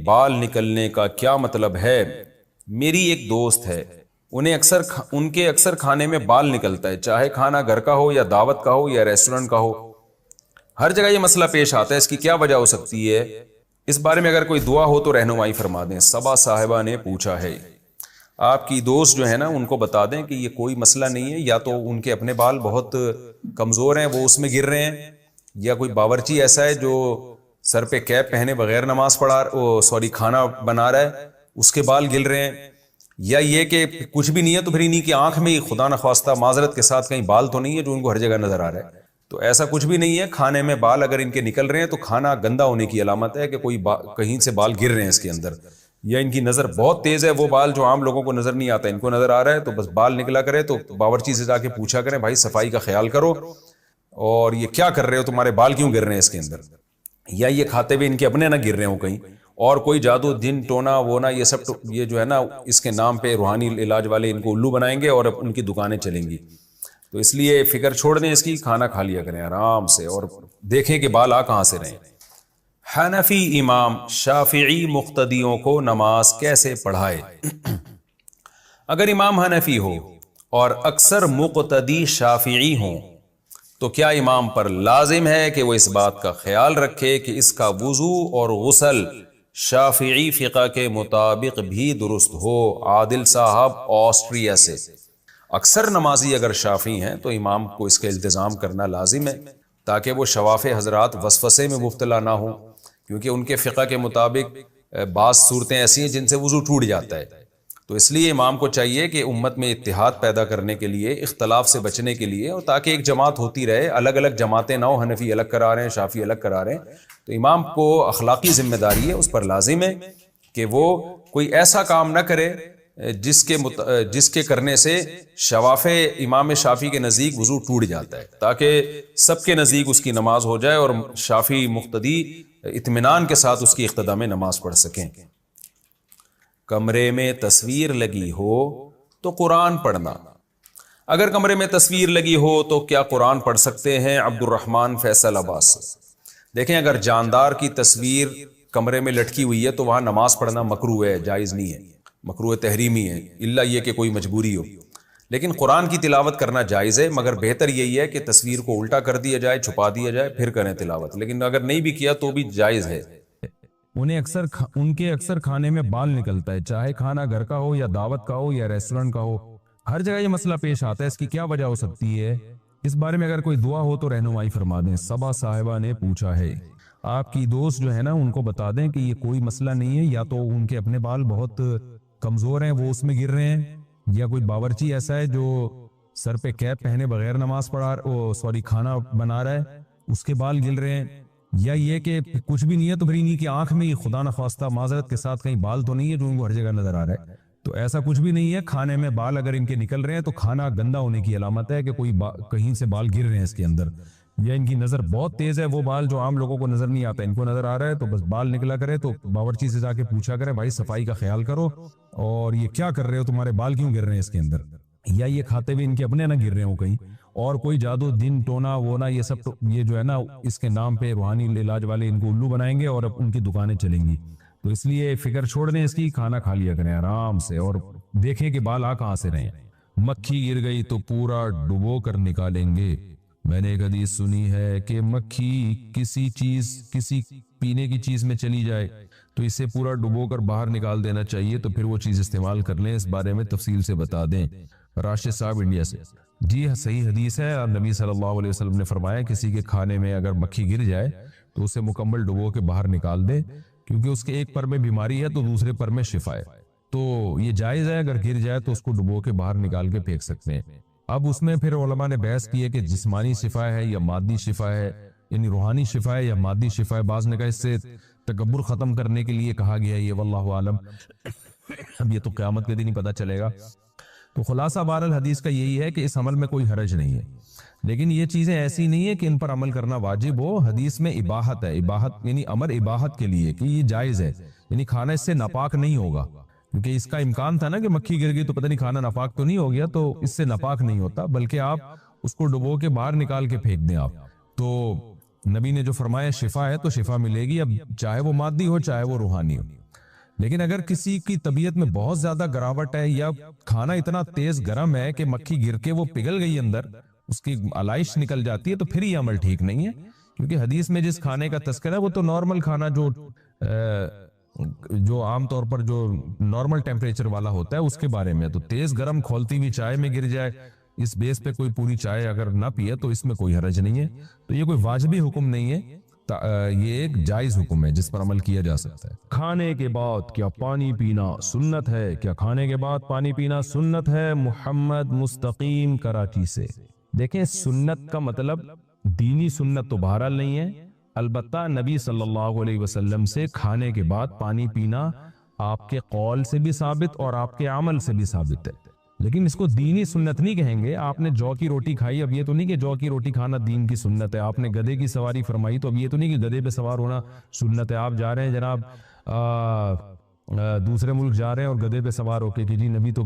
بال نکلنے کا کیا مطلب ہے؟ میری ایک دوست ہے، ان کے اکثر کھانے میں بال نکلتا ہے، چاہے کھانا گھر کا ہو یا دعوت کا ہو یا ریسٹورنٹ کا ہو، ہر جگہ یہ مسئلہ پیش آتا ہے، اس کی کیا وجہ ہو سکتی ہے؟ اس بارے میں اگر کوئی دعا ہو تو رہنمائی فرما دیں۔ صبا صاحبہ نے پوچھا ہے، آپ کی دوست جو ہے نا، ان کو بتا دیں کہ یہ کوئی مسئلہ نہیں ہے، یا تو ان کے اپنے بال بہت کمزور ہیں، وہ اس میں گر رہے ہیں، یا کوئی باورچی ایسا ہے جو سر پہ کیپ پہنے بغیر نماز کھانا بنا رہا ہے، اس کے بال گر رہے ہیں، یا یہ کہ کچھ بھی نہیں ہے تو پھر انہی کی آنکھ میں خدا نخواستہ معذرت کے ساتھ کہیں بال تو نہیں ہے جو ان کو ہر جگہ نظر آ رہا ہے۔ تو ایسا کچھ بھی نہیں ہے، کھانے میں بال اگر ان کے نکل رہے ہیں تو کھانا گندا ہونے کی علامت ہے کہ کوئی کہیں سے بال گر رہے ہیں اس کے اندر، یا ان کی نظر بہت تیز ہے، وہ بال جو عام لوگوں کو نظر نہیں آتا ان کو نظر آ رہا ہے، تو بس بال نکلا کرے تو باورچی سے جا کے پوچھا کریں، بھائی صفائی کا خیال کرو، اور یہ کیا کر رہے ہو، تمہارے بال کیوں گر رہے ہیں اس کے اندر، یا یہ کھاتے ہوئے ان کے اپنے نہ گر رہے ہوں کہیں، اور کوئی جادو جن ٹونا وونا یہ سب یہ جو ہے نا اس کے نام پہ روحانی علاج والے ان کو الو بنائیں گے اور ان کی دکانیں چلیں گی۔ تو اس لیے فکر چھوڑ دیں اس کی، کھانا کھا لیا کریں آرام سے، اور دیکھیں کہ بال آ کہاں سے رہیں۔ حنفی امام شافعی مقتدیوں کو نماز کیسے پڑھائے؟ اگر امام حنفی ہو اور اکثر مقتدی شافعی ہوں تو کیا امام پر لازم ہے کہ وہ اس بات کا خیال رکھے کہ اس کا وضو اور غسل شافعی فقہ کے مطابق بھی درست ہو؟ عادل صاحب آسٹریا سے۔ اکثر نمازی اگر شافعی ہیں تو امام کو اس کا التزام کرنا لازم ہے، تاکہ وہ شواف حضرات وسوسے میں مبتلا نہ ہوں، کیونکہ ان کے فقہ کے مطابق بعض صورتیں ایسی ہیں جن سے وضو ٹوٹ جاتا ہے۔ تو اس لیے امام کو چاہیے کہ امت میں اتحاد پیدا کرنے کے لیے، اختلاف سے بچنے کے لیے، اور تاکہ ایک جماعت ہوتی رہے، الگ الگ جماعتیں نہ ہو، حنفی الگ کرا رہے ہیں، شافعی الگ کرا رہے ہیں، تو امام کو اخلاقی ذمہ داری ہے، اس پر لازم ہے کہ وہ کوئی ایسا کام نہ کرے جس کے کرنے سے شواف امام شافعی کے نزدیک وضو ٹوٹ جاتا ہے، تاکہ سب کے نزدیک اس کی نماز ہو جائے اور شافعی مقتدی اطمینان کے ساتھ اس کی اقتداء میں نماز پڑھ سکیں۔ کمرے میں تصویر لگی ہو تو قرآن پڑھنا۔ اگر کمرے میں تصویر لگی ہو تو کیا قرآن پڑھ سکتے ہیں؟ عبد الرحمن فیصل عباس۔ دیکھیں، اگر جاندار کی تصویر کمرے میں لٹکی ہوئی ہے تو وہاں نماز پڑھنا مکروہ ہے، جائز نہیں ہے، مکروہ تحریمی ہے، الا یہ کہ کوئی مجبوری ہو۔ لیکن قرآن کی تلاوت کرنا جائز ہے، مگر بہتر یہی ہے کہ تصویر کو الٹا کر دیا جائے، چھپا دیا جائے، پھر کریں تلاوت، لیکن اگر نہیں بھی کیا تو بھی جائز ہے۔ ان کے اکثر کھانے میں بال نکلتا ہے، چاہے کھانا گھر کا ہو یا دعوت کا ہو یا ریسٹورنٹ کا ہو، ہر جگہ یہ مسئلہ پیش آتا ہے، اس کی کیا وجہ ہو سکتی ہے؟ اس بارے میں اگر کوئی دعا ہو تو رہنمائی فرما دیں۔ صبا صاحبہ نے پوچھا ہے، آپ کی دوست جو ہے نا، ان کو بتا دیں کہ یہ کوئی مسئلہ نہیں ہے، یا تو ان کے اپنے بال بہت کمزور ہیں، وہ اس میں گر رہے ہیں، یا کوئی باورچی ایسا ہے جو سر پہ کیپ پہنے بغیر نماز کھانا بنا رہا ہے، اس کے بال گر رہے ہیں، یا یہ کہ کچھ بھی نہیں ہے تو پھر انہی کی آنکھ میں خدا نخواستہ معذرت کے ساتھ کہیں بال تو نہیں ہے جو ان کو ہر جگہ نظر آ رہا ہے۔ تو ایسا کچھ بھی نہیں ہے، کھانے میں بال اگر ان کے نکل رہے ہیں تو کھانا گندا ہونے کی علامت ہے کہ کوئی کہیں سے بال گر رہے ہیں اس کے اندر، یا ان کی نظر بہت تیز ہے، وہ بال جو عام لوگوں کو نظر نہیں آتا ان کو نظر آ رہا ہے، تو بس بال نکلا کرے تو باورچی سے جا کے پوچھا کرے، بھائی صفائی کا خیال کرو، اور یہ کیا کر رہے ہو، تمہارے بال کیوں گر رہے ہیں اس کے اندر، یا یہ کھاتے ہوئے ان کے اپنے نہ گر رہے ہوں کہیں، اور کوئی جادو جن ٹونا وونا یہ سب یہ جو ہے نا اس کے نام پہ روحانی علاج والے ان کو الو بنائیں گے اور ان کی دکانیں چلیں گی۔ تو اس لیے فکر چھوڑ دیں اس کی، کھانا کھا لیا کریں آرام سے، اور دیکھیں کہ بال آ کہاں سے رہیں۔ مکھی گر گئی تو پورا ڈبو کر نکالیں گے۔ میں نے ایک حدیث سنی ہے کہ مکھی کسی پینے کی چیز میں چلی جائے تو اسے پورا ڈبو کر باہر نکال دینا چاہیے، تو پھر وہ چیز استعمال کر لیں، اس بارے میں تفصیل سے بتا دیں۔ راشد صاحب انڈیا سے۔ جی صحیح حدیث ہے، نبی صلی اللہ علیہ وسلم نے فرمایا کسی کے کھانے میں اگر مکھی گر جائے تو اسے مکمل ڈبو کے باہر نکال دے، کیونکہ اس کے ایک پر میں بیماری ہے تو دوسرے پر میں شفا ہے، تو یہ جائز ہے، اگر گر جائے تو اس کو ڈبو کے باہر نکال کے پھینک سکتے ہیں۔ اب اس میں پھر علماء نے بحث کی ہے کہ جسمانی شفا ہے یا مادی شفا ہے، یعنی روحانی شفا ہے یا مادی شفا ہے۔ بعض نے کہا اس سے تکبر ختم کرنے کے لیے کہا گیا ہے، یہ واللہ عالم، اب یہ تو قیامت کے دن ہی پتہ چلے گا۔ تو خلاصہ بہرحال حدیث کا یہی ہے کہ اس عمل میں کوئی حرج نہیں ہے، لیکن یہ چیزیں ایسی نہیں ہے کہ ان پر عمل کرنا واجب ہو۔ حدیث میں اباحت ہے، اباحت یعنی امر اباحت کے لیے کہ یہ جائز ہے، یعنی کھانا اس سے ناپاک نہیں ہوگا، کیونکہ اس کا امکان تھا نا کہ مکھی گر گئی تو پتہ نہیں کھانا ناپاک تو نہیں ہو گیا، تو اس سے ناپاک نہیں ہوتا، بلکہ آپ اس کو ڈبو کے باہر نکال کے پھینک دیں آپ۔ تو نبی نے جو فرمایا شفا ہے تو شفا ملے گی، اب چاہے وہ مادی ہو چاہے وہ روحانی ہو۔ لیکن اگر کسی کی طبیعت میں بہت زیادہ گراوٹ ہے یا کھانا اتنا تیز گرم ہے کہ مکھی گر کے وہ پگھل گئی اندر، اس کی علائش نکل جاتی ہے، تو پھر یہ عمل ٹھیک نہیں ہے، کیونکہ حدیث میں جس کھانے کا تذکرہ ہے وہ تو نارمل کھانا جو عام طور پر جو نارمل ٹیمپریچر والا ہوتا ہے اس کے بارے میں۔ تو تیز گرم کھولتی ہوئی چائے میں گر جائے، اس بیس پہ کوئی پوری چائے اگر نہ پیے تو اس میں کوئی حرج نہیں ہے۔ تو یہ کوئی واجبی حکم نہیں ہے، یہ ایک جائز حکم ہے جس پر عمل کیا جا سکتا ہے۔ کھانے کے بعد کیا پانی پینا سنت ہے؟ کیا کھانے کے بعد پانی پینا سنت ہے؟ محمد مستقیم کراچی سے۔ دیکھیں، سنت کا مطلب دینی سنت تو بہرحال نہیں ہے، البتہ نبی صلی اللہ علیہ وسلم سے کھانے کے بعد پانی پینا آپ کے قول سے بھی ثابت اور آپ کے عمل سے بھی ثابت ہے، لیکن اس کو دینی سنت نہیں کہیں گے۔ آپ نے جو کی روٹی کھائی، اب یہ تو نہیں کہ جو کی روٹی کھانا دین کی سنت ہے۔ آپ نے گدھے کی سواری فرمائی، تو اب یہ تو نہیں کہ گدھے پہ سوار ہونا سنت ہے۔ آپ جا رہے ہیں جناب دوسرے ملک جا رہے ہیں اور گدھے پہ سوار ہو کے کہ جی نبی تو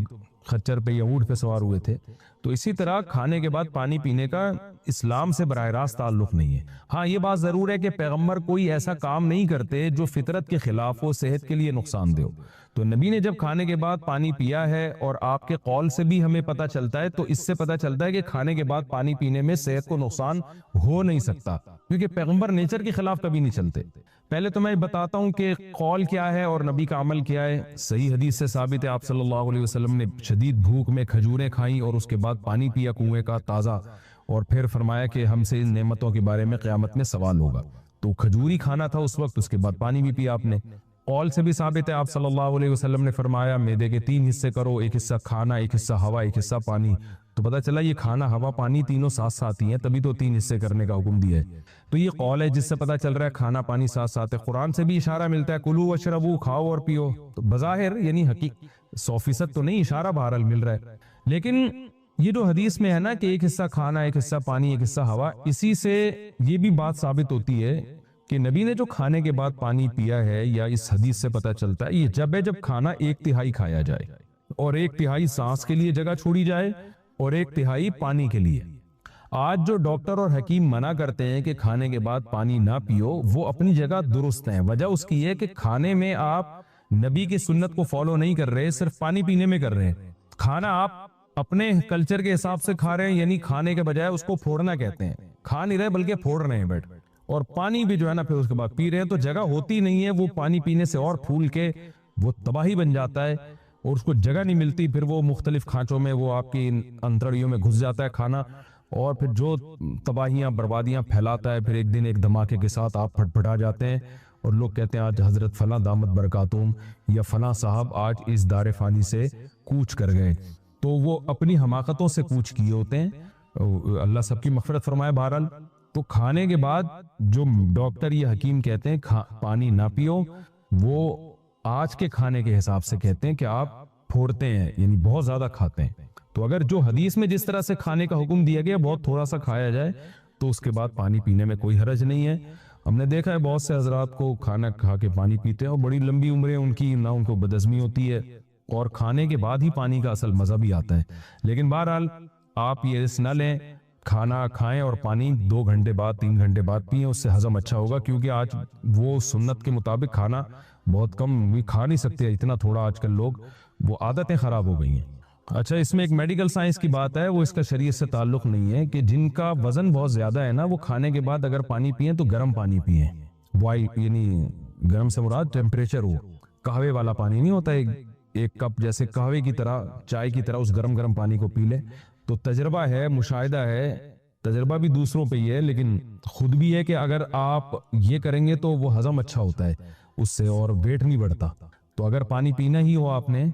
خچر پہ یا اونٹ پہ سوار ہوئے تھے، تو اسی طرح کھانے کے بعد پانی پینے کا اسلام سے براہ راست تعلق نہیں ہے۔ ہاں یہ بات ضرور ہے کہ پیغمبر کوئی ایسا کام نہیں کرتے جو فطرت کے خلاف ہو، صحت کے لیے نقصان دہ ہو۔ تو نبی نے جب کھانے کے بعد پانی پیا ہے، اور آپ کے قول سے بھی ہمیں پتہ چلتا ہے، تو اس سے پتہ چلتا ہے کہ کھانے کے بعد پانی پینے میں صحت کو نقصان ہو نہیں سکتا، کیونکہ پیغمبر نیچر کے خلاف کبھی نہیں چلتے۔ پہلے تو میں بتاتا ہوں کہ قول کیا ہے اور نبی کا عمل کیا ہے۔ صحیح حدیث سے ثابت ہے، آپ صلی اللہ علیہ وسلم نے شدید بھوک میں کھجوریں کھائیں اور اس کے بعد پانی پیا کنویں کا تازہ، اور پھر فرمایا کہ ہم سے ان نعمتوں کے بارے میں قیامت میں سوال ہوگا۔ تو کھجوری کھانا تھا اس وقت، اس کے بعد پانی بھی پیا آپ نے۔ قول سے بھی ثابت ہے، آپ صلی اللہ علیہ وسلم نے فرمایا معدے کے 3 حصے کرو، ایک حصہ کھانا، ایک حصہ ہوا، ایک حصہ پانی۔ تو پتہ چلا یہ کھانا، ہوا، پانی تینوں ساتھ ساتھ ہی ہیں، تبھی تو 3 حصے کرنے کا حکم دیا ہے۔ تو یہ قول ہے جس سے پتہ چل رہا ہے کھانا پانی ساتھ ساتھ ہے۔ قرآن سے بھی اشارہ ملتا ہے کلو واشربو، کھاؤ اور پیو۔ تو بظاہر یعنی حقیقت 100% تو نہیں، اشارہ بہرحال مل رہا ہے، لیکن یہ جو حدیث میں ہے نا کہ ایک حصہ کھانا، ایک حصہ پانی، ایک حصہ ہوا، اسی سے یہ بھی بات ثابت ہوتی ہے کہ نبی نے جو کھانے کے بعد پانی پیا ہے، یا اس حدیث سے پتہ چلتا ہے یہ جب کھانا 1/3 کھایا جائے اور 1/3 سانس کے لیے جگہ چھوڑی جائے اور 1/3 پانی کے لیے۔ آج جو ڈاکٹر اور حکیم منع کرتے ہیں کہ کھانے کے بعد پانی نہ پیو، وہ اپنی جگہ درست ہیں۔ وجہ اس کی ہے کہ کھانے میں آپ نبی کی سنت کو فالو نہیں کر رہے، صرف پانی پینے میں کر رہے ہیں۔ کھانا آپ اپنے کلچر کے حساب سے کھا رہے ہیں، یعنی کھانے کے بجائے اس کو پھوڑنا کہتے ہیں، کھا نہیں رہے بلکہ پھوڑ رہے ہیں بیٹھ، اور پانی بھی جو ہے نا پھر اس کے بعد پی رہے ہیں، تو جگہ ہوتی نہیں ہے، وہ پانی پینے سے اور پھول کے وہ تباہی بن جاتا ہے، اور اس کو جگہ نہیں ملتی، پھر وہ مختلف کھانچوں میں وہ آپ کی انتڑیوں میں گھس جاتا ہے کھانا، اور پھر جو تباہیاں بربادیاں پھیلاتا ہے، پھر ایک دن ایک دھماکے کے ساتھ آپ پھٹ پھٹا جاتے ہیں، اور لوگ کہتے ہیں آج حضرت فلاں دامت برکاتہم یا فلاں صاحب آج اس دار فانی سے کوچ کر گئے، تو وہ اپنی حماقتوں سے کوچ کیے ہوتے ہیں، اللہ سب کی مغفرت فرمائے۔ بہرحال تو کھانے کے بعد جو ڈاکٹر یا حکیم کہتے ہیں پانی نہ پیو، وہ آج کے کھانے کے حساب سے کہتے ہیں کہ آپ پھوڑتے ہیں، یعنی بہت زیادہ کھاتے ہیں۔ تو اگر جو حدیث میں جس طرح سے کھانے کا حکم دیا گیا بہت تھوڑا سا کھایا جائے تو اس کے بعد پانی پینے میں کوئی حرج نہیں ہے۔ ہم نے دیکھا ہے بہت سے حضرات کو کھانا کھا کے پانی پیتے ہیں اور بڑی لمبی عمریں ان کی، نہ ان کو بدہضمی ہوتی ہے، اور کھانے کے بعد ہی پانی کا اصل مزہ بھی آتا ہے۔ لیکن بہرحال آپ یہ رسک نہ لیں، کھانا کھائیں اور پانی 2 گھنٹے بعد 3 گھنٹے بعد پئیں، اس سے ہضم اچھا ہوگا، کیونکہ آج وہ سنت کے مطابق کھانا بہت کم بھی کھا نہیں سکتے، اتنا تھوڑا آج کل لوگ، وہ عادتیں خراب ہو گئی ہیں۔ اچھا، اس میں ایک میڈیکل سائنس کی بات ہے، وہ اس کا شریعت سے تعلق نہیں ہے، کہ جن کا وزن بہت زیادہ ہے نا، وہ کھانے کے بعد اگر پانی پئیں تو گرم پانی پئیں، یعنی گرم سے مراد ٹیمپریچر ہو، قہوے والا پانی نہیں ہوتا، ایک کپ جیسے قہوے کی طرح، چائے کی طرح اس گرم پانی کو پی لیں۔ تو تجربہ ہے، مشاہدہ ہے، تجربہ بھی دوسروں پہ ہی ہے، لیکن خود بھی ہے کہ اگر آپ یہ کریں گے تو وہ ہضم اچھا ہوتا ہے اس سے، اور ویٹ نہیں بڑھتا۔ تو اگر پانی پینا ہی ہو آپ نے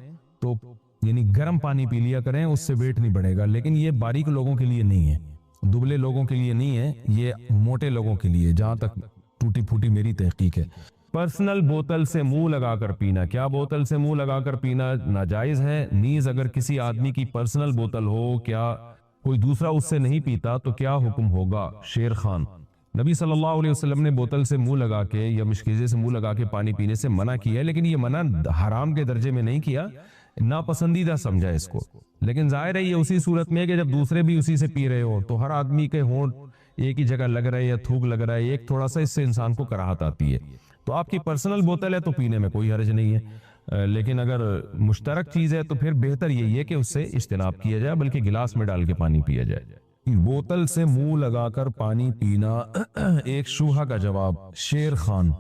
تو یعنی گرم پانی پی لیا کریں، اس سے ویٹ نہیں بڑھے گا، لیکن یہ باریک لوگوں کے لیے نہیں ہے، دبلے لوگوں کے لیے نہیں ہے، یہ موٹے لوگوں کے لیے، جہاں تک ٹوٹی پھوٹی میری تحقیق ہے۔ پرسنل بوتل سے منہ لگا کر پینا، کیا بوتل سے منہ لگا کر پینا ناجائز ہے؟ نیز اگر کسی آدمی کی پرسنل بوتل ہو، کیا کوئی دوسرا اس سے نہیں پیتا تو کیا حکم ہوگا؟ شیر خان۔ نبی صلی اللہ علیہ وسلم نے بوتل سے منہ لگا کے یا مشکیزے سے منہ لگا کے پانی پینے سے منع کیا ہے، لیکن یہ منع حرام کے درجے میں نہیں کیا، ناپسندیدہ سمجھا اس کو، لیکن ظاہر ہے یہ اسی صورت میں ہے کہ جب دوسرے بھی اسی سے پی رہے ہو، تو ہر آدمی کے ہونٹ ایک ہی جگہ لگ رہا ہے یا تھوک لگ رہا ہے ایک تھوڑا سا، اس سے انسان کو کراہت آتی ہے. تو آپ کی پرسنل بوتل ہے تو پینے میں کوئی حرج نہیں ہے، لیکن اگر مشترک چیز ہے تو پھر بہتر یہی ہے کہ اس سے اجتناب کیا جائے، بلکہ گلاس میں ڈال کے پانی پیا جائے. بوتل سے منہ لگا کر پانی پینا. ایک شوہا کا جواب. شیر خان.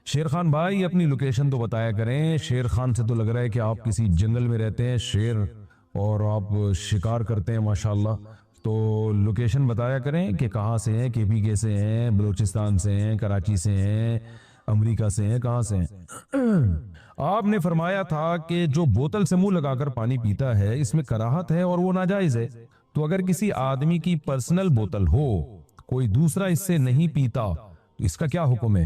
شیر خان بھائی اپنی لوکیشن تو بتایا کریں. شیر خان سے تو لگ رہا ہے کہ آپ کسی جنگل میں رہتے ہیں، شیر اور آپ شکار کرتے ہیں ماشاءاللہ. تو لوکیشن بتایا کریں کہ کہاں سے ہیں، کے پی کے سے ہیں، بلوچستان سے ہیں، کراچی سے ہیں، امریکہ سے ہیں، کہاں سے ہیں. آپ نے فرمایا تھا کہ جو بوتل سے منہ لگا کر پانی پیتا ہے اس میں کراہت ہے اور وہ ناجائز ہے. تو اگر کسی آدمی کی پرسنل بوتل ہو، کوئی دوسرا اس سے نہیں پیتا، تو اس کا کیا حکم ہے؟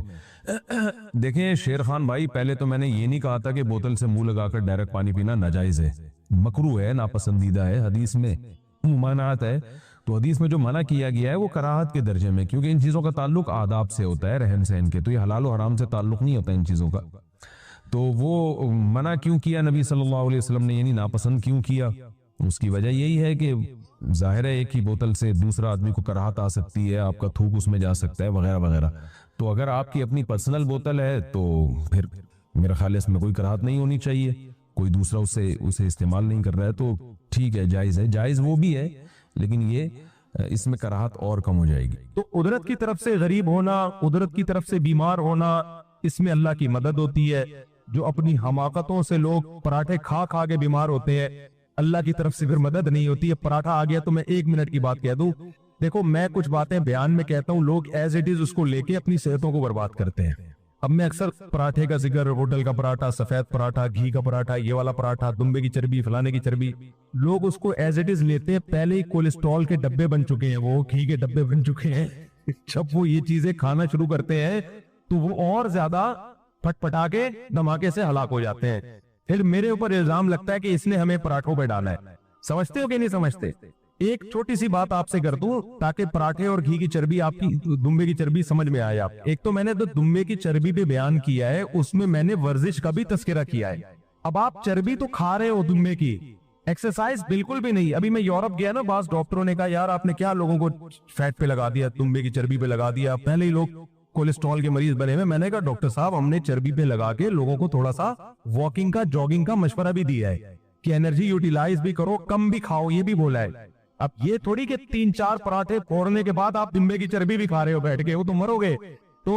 دیکھیں شیر خان بھائی، پہلے تو میں نے یہ نہیں کہا تھا کہ بوتل سے منہ لگا کر ڈائریکٹ پانی پینا ناجائز ہے، مکروہ ہے، ناپسندیدہ ہے، حدیث میں ممانعت ہے. تو حدیث میں جو منع کیا گیا ہے وہ کراہت کے درجے میں، کیونکہ ان چیزوں کا تعلق آداب سے ہوتا ہے، رہن سہن کے. تو یہ حلال و حرام سے تعلق نہیں ہوتا ان چیزوں کا. تو وہ منع کیوں کیا نبی صلی اللہ علیہ وسلم نے، یعنی ناپسند کیوں کیا؟ اس کی وجہ یہی ہے کہ ظاہر ہے ایک ہی بوتل سے دوسرا آدمی کو کراہت آ سکتی ہے، آپ کا تھوک اس میں جا سکتا ہے وغیرہ وغیرہ. تو اگر آپ کی اپنی پرسنل بوتل ہے تو پھر میرا خیال ہے اس میں کوئی کراہت نہیں ہونی چاہیے. کوئی دوسرا اسے استعمال نہیں کر رہا ہے تو ٹھیک ہے، جائز ہے. جائز وہ بھی ہے لیکن یہ اس میں کراہت اور کم ہو جائے گی. تو قدرت کی طرف سے غریب ہونا، قدرت کی طرف سے بیمار ہونا، اس میں اللہ کی مدد ہوتی ہے. جو اپنی حماقتوں سے لوگ پراٹھے کھا کھا کے بیمار ہوتے ہیں، اللہ کی طرف سے پھر مدد نہیں ہوتی ہے. پراٹھا آ گیا تو میں 1 منٹ کی بات کہہ دوں. دیکھو میں کچھ باتیں بیان میں کہتا ہوں، لوگ ایز اٹ از اس کو لے کے اپنی صحتوں کو برباد کرتے ہیں. اب میں اکثر پراٹھے کا ذکر، ہوٹل کا پراٹھا، سفید پراٹھا، گھی کا پراٹھا، یہ والا پراٹھا، دمبے کی چربی، فلانے کی چربی، لوگ اس کو ایز اٹ از لیتے ہیں. پہلے ہی کولیسٹرول کے ڈبے بن چکے ہیں، وہ گھی کے ڈبے بن چکے ہیں. جب وہ یہ چیزیں کھانا شروع کرتے ہیں تو وہ اور زیادہ پھٹ پٹا کے دھماکے سے ہلاک ہو جاتے ہیں. پھر میرے اوپر الزام لگتا ہے کہ اس نے ہمیں پراٹھوں پہ ڈالا ہے. سمجھتے ہو کہ نہیں سمجھتے؟ ایک چھوٹی سی بات آپ سے کر دوں تاکہ پراٹھے اور گھی کی چربی، آپ کی دمبے کی چربی سمجھ میں آئے. آپ ایک تو میں نے تو دمبے کی چربی پہ بیان کیا ہے، اس میں نے ورزش کا بھی تذکرہ کیا ہے. اب آپ چربی تو کھا رہے ہو دمبے کی، ایکسرسائز بالکل بھی نہیں. ابھی میں یورپ گیا نا، بعض ڈاکٹروں نے کہا یار آپ نے کیا لوگوں کو فیٹ پہ لگا دیا، دمبے کی چربی پہ لگا دیا، پہلے ہی لوگ کولیسٹرول کے مریض بنے ہوئے. میں نے کہا ڈاکٹر صاحب ہم نے چربی پہ لگا کے لوگوں کو تھوڑا سا واکنگ کا، جاگنگ کا مشورہ بھی دیا ہے کہ انرجی یوٹیلائز بھی کرو، کم بھی کھاؤ، یہ بھی بولا ہے. اب یہ تھوڑی کہ 3-4 پراٹھے پھوڑنے کے بعد آپ دمبے کی چربی بھی کھا رہے ہو بیٹھ کے، وہ تو مرو گے. تو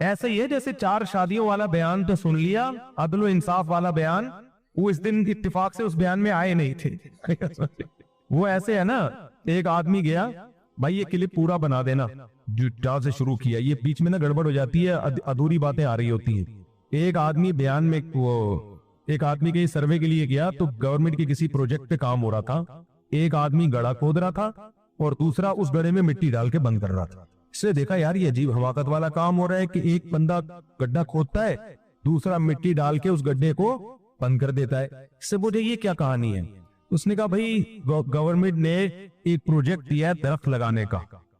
ایسے ہی ہے جیسے 4 شادیوں والا بیان تو سن لیا، عدل و انصاف والا بیان، وہ اس دن اتفاق سے اس بیان میں آئے نہیں تھے. وہ ایسے ہے نا، ایک آدمی گیا، بھائی یہ کلپ پورا بنا دینا جو جہاں سے شروع کیا، یہ بیچ میں نا گڑبڑ ہو جاتی ہے، ادھوری باتیں آ رہی ہوتی ہیں. ایک آدمی بیان میں، وہ ایک آدمی کے سروے کے لیے گیا تو گورنمنٹ کے کسی پروجیکٹ پہ کام ہو رہا تھا. ایک آدمی گڑھا کھود رہا تھا اور دوسرا اس گڑھے میں مٹی ڈال کے بند کر رہا تھا. اس نے دیکھا یار یہ عجیب حماقت والا کام ہو رہا ہے کہ ایک بندہ گڈھا کھودتا ہے، دوسرا مٹی ڈال کے اس گڈھے کو بند کر دیتا ہے. اس سے مجھے یہ کیا کہانی ہے؟ اس نے کہا بھائی گورنمنٹ نے ایک پروجیکٹ دیا ہے درخت لگانے کا،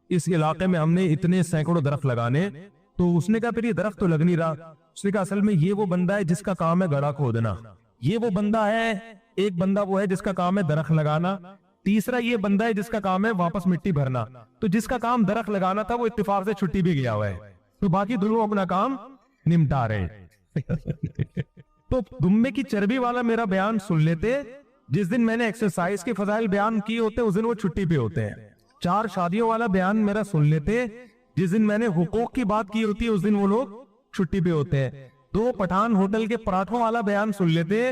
اس علاقے میں ہم نے اتنے سینکڑوں درخت لگانے. تو اس نے کہا پھر یہ درخت تو لگ نہیں رہا. اس نے کہا اصل میں یہ وہ بندہ ہے جس کا کام ہے گڑھا کھودنا، یہ وہ بندہ ہے، ایک بندہ وہ ہے جس کا کام ہے درخت لگانا، تیسرا یہ بندہ ہے جس کا کام ہے واپس مٹی بھرنا. تو جس کا کام درخت لگانا تھا وہ اتفاق سے چھٹی بھی گیا ہوا ہے، تو باقی دونوں اپنا کام نمٹا رہے. تو دمبے کی چربی والا میرا بیان سن لیتے، جس دن میں نے ایکسرسائز کے فضائل بیان کیے ہوتے اس دن وہ چھٹی پہ ہوتے ہیں. 4 شادیوں والا بیان میرا سن لیتے، جس دن میں نے حقوق کی بات کی ہوتی ہے اس دن وہ لوگ چھٹی پہ ہوتے ہیں. 2 پٹھان ہوٹل کے پراٹھوں والا بیان سن لیتے،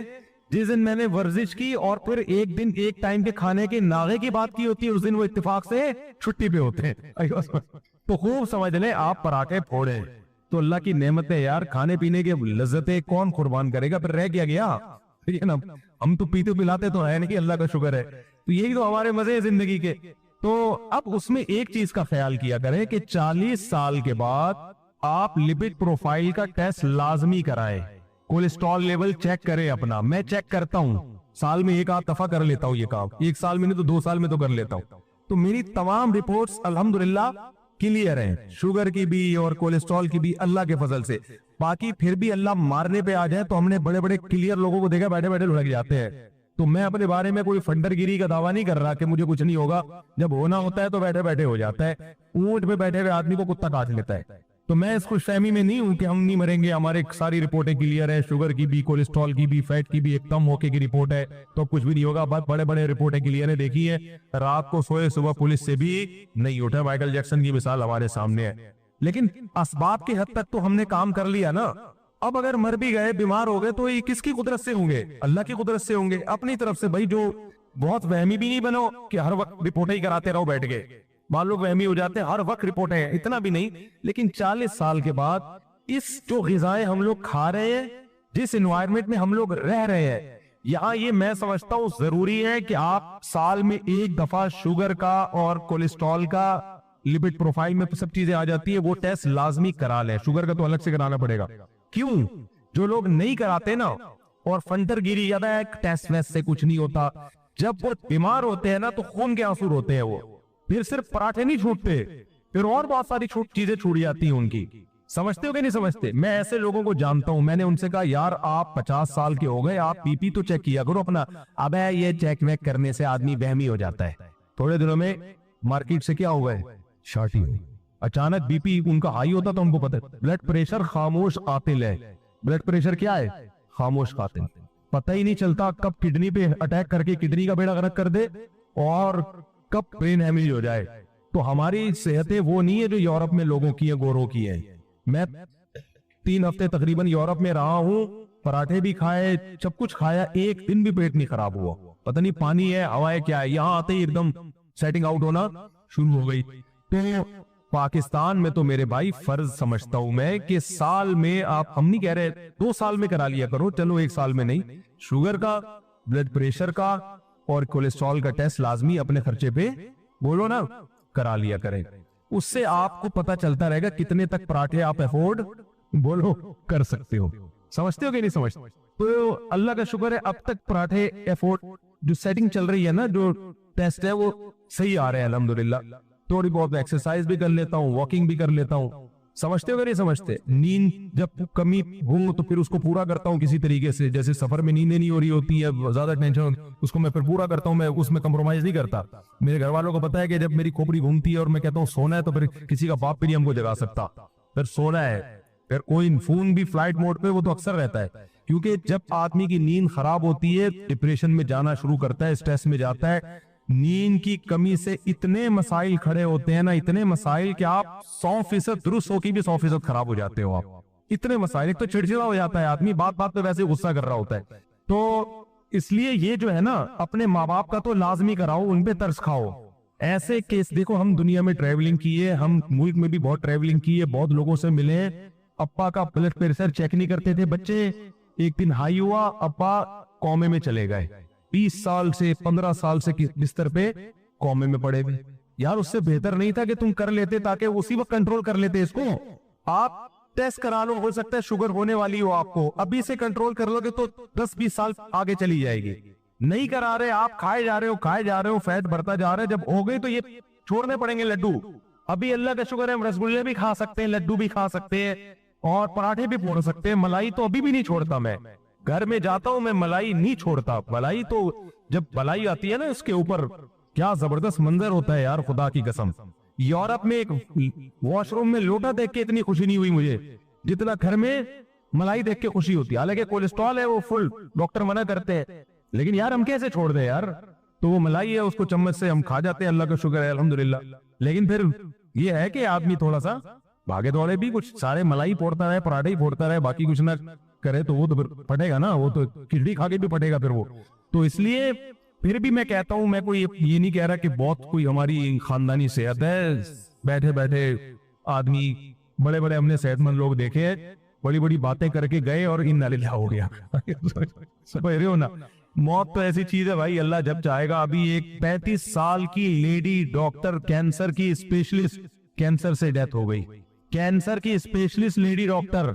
جس دن میں نے ورزش کی اور پھر ایک دن ایک ٹائم کے کھانے کے ناغے کی بات کی ہوتی ہے اس دن وہ اتفاق سے چھٹی پہ ہوتے ہیں. تو خوب سمجھ لیں آپ پراٹھے پھوڑے تو اللہ کی نعمتیں یار، کھانے پینے کے لذتیں کون قربان کرے گا؟ پھر رہ کیا گیا؟ ہم تو پیتے پلاتے تو ہے نہیں، اللہ کا شکر ہے. تو یہی تو ہمارے مزے ہیں زندگی کے. تو اب اس میں ایک چیز کا خیال کیا کریں کہ 40 سال کے بعد آپ لپڈ پروفائل کا ٹیسٹ لازمی کرائیں، کولیسٹرول لیول چیک کریں اپنا. میں چیک کرتا ہوں، سال میں 1 آدھ دفعہ کر لیتا ہوں یہ کام، 1 سال میں نہیں تو 2 سال میں تو کر لیتا ہوں. تو میری تمام رپورٹس الحمدللہ کلیئر ہیں، شوگر کی بھی اور کولیسٹرول کی بھی اللہ کے فضل سے. باقی پھر بھی اللہ مارنے پہ آ جائے تو ہم نے بڑے بڑے کلیئر لوگوں کو دیکھا بیٹھے بیٹھے لگ جاتے ہیں. تو میں اپنے بارے میں کوئی فنڈر گیری کا دعویٰ نہیں کر رہا کہ مجھے کچھ نہیں ہوگا. جب ہونا ہوتا ہے تو بیٹھے بیٹھے ہو جاتا ہے. اونٹ پہ بیٹھے ہوئے آدمی کو کتا کاٹ لیتا ہے. تو میں اس خوش فہمی میں نہیں ہوں کہ ہم نہیں مریں گے, ہمارے ساری رپورٹیں کلیئر ہیں, شوگر کی بھی, کولیسٹرول کی بھی, فیٹ کی بھی ایک کم ہوکے کی رپورٹ ہے, تو کچھ بھی نہیں ہوگا. بہت بڑے بڑے رپورٹیں کلیئر ہیں, دیکھیے رات کو سوئے صبح پولیس سے بھی نہیں اٹھا. مائیکل جیکسن کی مثال ہمارے سامنے ہے. لیکن اسباب کے حد تک تو ہم نے کام کر لیا نا. اب اگر مر بھی گئے, بیمار ہو گئے, تو یہ کس کی قدرت سے ہوں گے؟ اللہ کی قدرت سے ہوں گے, اپنی طرف سے. بھائی جو بہت وہمی بھی نہیں بنو کہ ہر وقت رپورٹیں ہی کراتے رہو بیٹھ کے. مان لوگ وہمی ہو جاتے ہیں, ہر وقت رپورٹیں ہیں, اتنا بھی نہیں. لیکن 40 سال کے بعد اس جو غذائیں ہم لوگ کھا رہے ہیں, جس انوائرمنٹ میں ہم لوگ رہ رہے ہیں, یہاں یہ میں سمجھتا ہوں ضروری ہے کہ آپ سال میں ایک دفعہ شوگر کا اور کولیسٹرول کا, لپڈ پروفائل میں سب چیزیں آ جاتی ہے, وہ ٹیسٹ لازمی کرا لیں. شوگر کا تو الگ سے کرانا پڑے گا. کیوں؟ جو لوگ نہیں کراتے نا, اور فنٹر گیری یاد ہے, ٹیسٹ ویسٹ سے کچھ نہیں ہوتا. جب وہ بیمار ہوتے ہیں نا تو خون کے آنسو ہوتے ہیں وہ. پھر صرف پراٹھے نہیں چھوٹتے, پھر اور بہت ساری چیزیں چھوڑ جاتی ہیں ان کی. سمجھتے ہو کہ نہیں سمجھتے؟ میں ایسے لوگوں کو جانتا ہوں, میں نے ان سے کہا یار آپ 50 سال کے ہو گئے, آپ بی پی تو چیک کیا کرو اپنا. اب یہ چیک ویک کرنے سے آدمی وہمی ہو جاتا ہے. تھوڑے دنوں میں مارکیٹ سے کیا ہوا ہے, شارٹی ہو. اچانک بی پی ان کا ہائی ہوتا تو ان کو پتہ. بلڈ پریشر خاموش قاتل ہے. بلڈ پریشر کیا ہے؟ خاموش قاتل. پتہ ہی نہیں چلتا کب کڈنی پہ اٹیک کر کے کڈنی کا بیڑا غرق کر دے اور کب برین ہیمریج ہو جائے. تو ہماری صحتیں وہ نہیں ہے جو یورپ میں لوگوں کی ہیں, گوروں کی ہیں. میں 3 ہفتے تقریباً یورپ میں رہا ہوں, پراٹھے بھی کھائے, سب کچھ کھایا, ایک دن بھی پیٹ نہیں خراب ہوا. پتہ نہیں پانی ہے, ہوائیں کیا ہے, یہاں آتے ہی ایک دم سیٹنگ آؤٹ ہونا شروع ہو گئی. تو پاکستان میں تو میرے بھائی فرض سمجھتا ہوں میں کہ سال میں آپ, ہم نہیں کہہ رہے 2 سال میں کرا لیا کرو, چلو 1 سال میں نہیں, شوگر کا, بلڈ پریشر کا اور کولیسٹرول کا ٹیسٹ لازمی اپنے خرچے پہ بولو نا کرا لیا کریں. اس سے آپ کو پتا چلتا رہے گا کتنے تک پراٹھے آپ افورڈ بولو کر سکتے ہو. سمجھتے ہو کہ نہیں سمجھتے؟ تو اللہ کا شکر ہے اب تک پراٹھے افورڈ جو سیٹنگ چل رہی ہے نا, جو ٹیسٹ ہے وہ صحیح آ رہے ہیں الحمدللہ. تھوڑی بہت ایکسرسائز بھی کر لیتا ہوں, واکنگ بھی کر لیتا ہوں. سمجھتے ہو کہ نہیں سمجھتے؟ نیند جب کمی ہوں تو پھر اس کو پورا کرتا ہوں کسی طریقے سے. جیسے سفر میں نیندیں نہیں ہو رہی ہوتی ہے, زیادہ ٹینشن, اس کو میں پھر پورا کرتا ہوں. میں اس میں کمپرومائز نہیں کرتا. میرے گھر والوں کو پتا ہے کہ جب میری کھوپڑی گھومتی ہے اور میں کہتا ہوں سونا ہے, تو پھر کسی کا باپ بھی نہیں ہم کو جگا سکتا, پھر سونا ہے. پھر کوئی فون بھی فلائٹ موڈ پہ وہ تو اکثر رہتا ہے, کیونکہ جب آدمی کی نیند خراب ہوتی ہے ڈپریشن میں جانا شروع کرتا ہے, اسٹریس میں جاتا ہے. نیند کی کمی سے اتنے مسائل کھڑے ہوتے ہیں نا, اتنے مسائل کہ آپ 100% درست ہو کے بھی 100% خراب ہو جاتے ہو. آپ اتنے مسائل, ایک تو چڑچڑا ہو جاتا ہے آدمی, بات بات پہ ویسے غصہ کر رہا ہوتا ہے. تو اس لیے یہ جو ہے نا, اپنے ماں باپ کا تو لازمی کراؤ, ان پہ ترس کھاؤ. ایسے کیس دیکھو, ہم دنیا میں ٹریولنگ کیے, ہم ملک میں بھی بہت ٹریولنگ کیے, بہت لوگوں سے ملے. ابا کا بلڈ پریشر چیک نہیں کرتے تھے بچے, ایک دن ہائی ہوا, ابا کومے میں چلے گئے. 20 سال سے 15 سال سے بستر پہ کومے میں پڑے ہوئے. یار اس سے بہتر نہیں تھا کہ تم کر لیتے تاکہ اسی وقت کنٹرول کر لیتے اس کو. آپ ٹیسٹ کرا لو, ہو سکتا ہے شوگر ہونے والی ہو آپ کو, ابھی سے کنٹرول کر لو گے تو 10-20 سال آگے چلی جائے گی. نہیں کرا رہے آپ, کھائے جا رہے ہو, فیٹ بڑھتا جا رہا ہے. جب ہو گئی تو یہ چھوڑنے پڑیں گے لڈو. ابھی اللہ کا شکر ہے ہم رسگلے بھی کھا سکتے ہیں, لڈو بھی کھا سکتے ہیں, اور پراٹھے بھی پھوڑ سکتے ہیں. ملائی تو ابھی بھی نہیں چھوڑتا, میں گھر میں جاتا ہوں میں ملائی نہیں چھوڑتا. ملائی تو جب ملائی آتی ہے نا, اس کے اوپر کیا زبردست منظر ہوتا ہے یار, خدا کی قسم. یورپ میں ایک واش روم میں لوٹا دیکھ کے اتنی خوشی نہیں ہوئی مجھے جتنا گھر میں ملائی دیکھ کے خوشی ہوتی ہے. حالانکہ کولیسٹرول ہے وہ فل, ڈاکٹر منع کرتے ہیں, لیکن یار ہم کیسے چھوڑ دیں یار. تو وہ ملائی ہے, اس کو چمچ سے ہم کھا جاتے ہیں, اللہ کا شکر ہے الحمدللہ. لیکن پھر یہ ہے کہ آدمی تھوڑا سا بھاگے دوڑے بھی, کچھ سارے ملائی پھوڑتا رہے, پراٹھے ہی پھوڑتا رہے, باقی کچھ نہ کرے تو وہ تو پھر پھٹے گا نا, وہ تو کھچڑی کھا کے بھی پھٹے گا پھر وہ. تو اس لیے پھر بھی میں کہتا ہوں, میں کوئی یہ نہیں کہہ رہا کہ بہت کوئی ہماری خاندانی صحت ہے. بیٹھے بیٹھے آدمی, بڑے بڑے ہم نے صحت مند لوگ دیکھے, بڑی بڑی باتیں کر کے گئے اور اننا للہ ہو گیا. سمجھ رہے ہو نا, موت تو ایسی چیز ہے بھائی, اللہ جب چاہے گا. ابھی ایک 35 سال کی لیڈی ڈاکٹر, کینسر کی اسپیشلسٹ, کینسر سے ڈیتھ ہو گئی. کینسر کی اسپیشلسٹ لیڈی ڈاکٹر,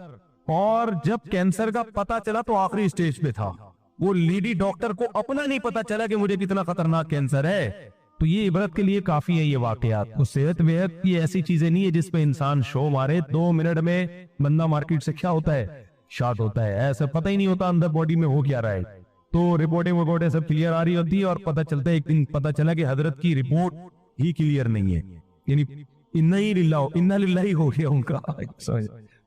اور جب کینسر کا پتا چلا تو آخری سٹیج پہ تھا. وہ لیڈی ڈاکٹر کو اپنا نہیں پتا چلا کہ مجھے کتنا خطرناک کینسر ہے. تو یہ عبرت کے لیے کافی ہے یہ واقعات. تو صحت وحت یہ ایسی چیزیں نہیں ہے جس پہ انسان شو مارے. 2 منٹ میں بندہ مارکیٹ سے کیا ہوتا ہے, شارٹ ہوتا ہے. ایسا پتہ ہی نہیں ہوتا اندر باڈی میں ہو کیا رہا ہے. تو رپورٹیں سب کلیئر آ رہی ہوتی ہے اور پتہ چلتا ہے ایک دن پتہ چلا کہ حضرت کی رپورٹ ہی کلیئر نہیں ہے، یعنی انا للہ ہو گیا ان کا۔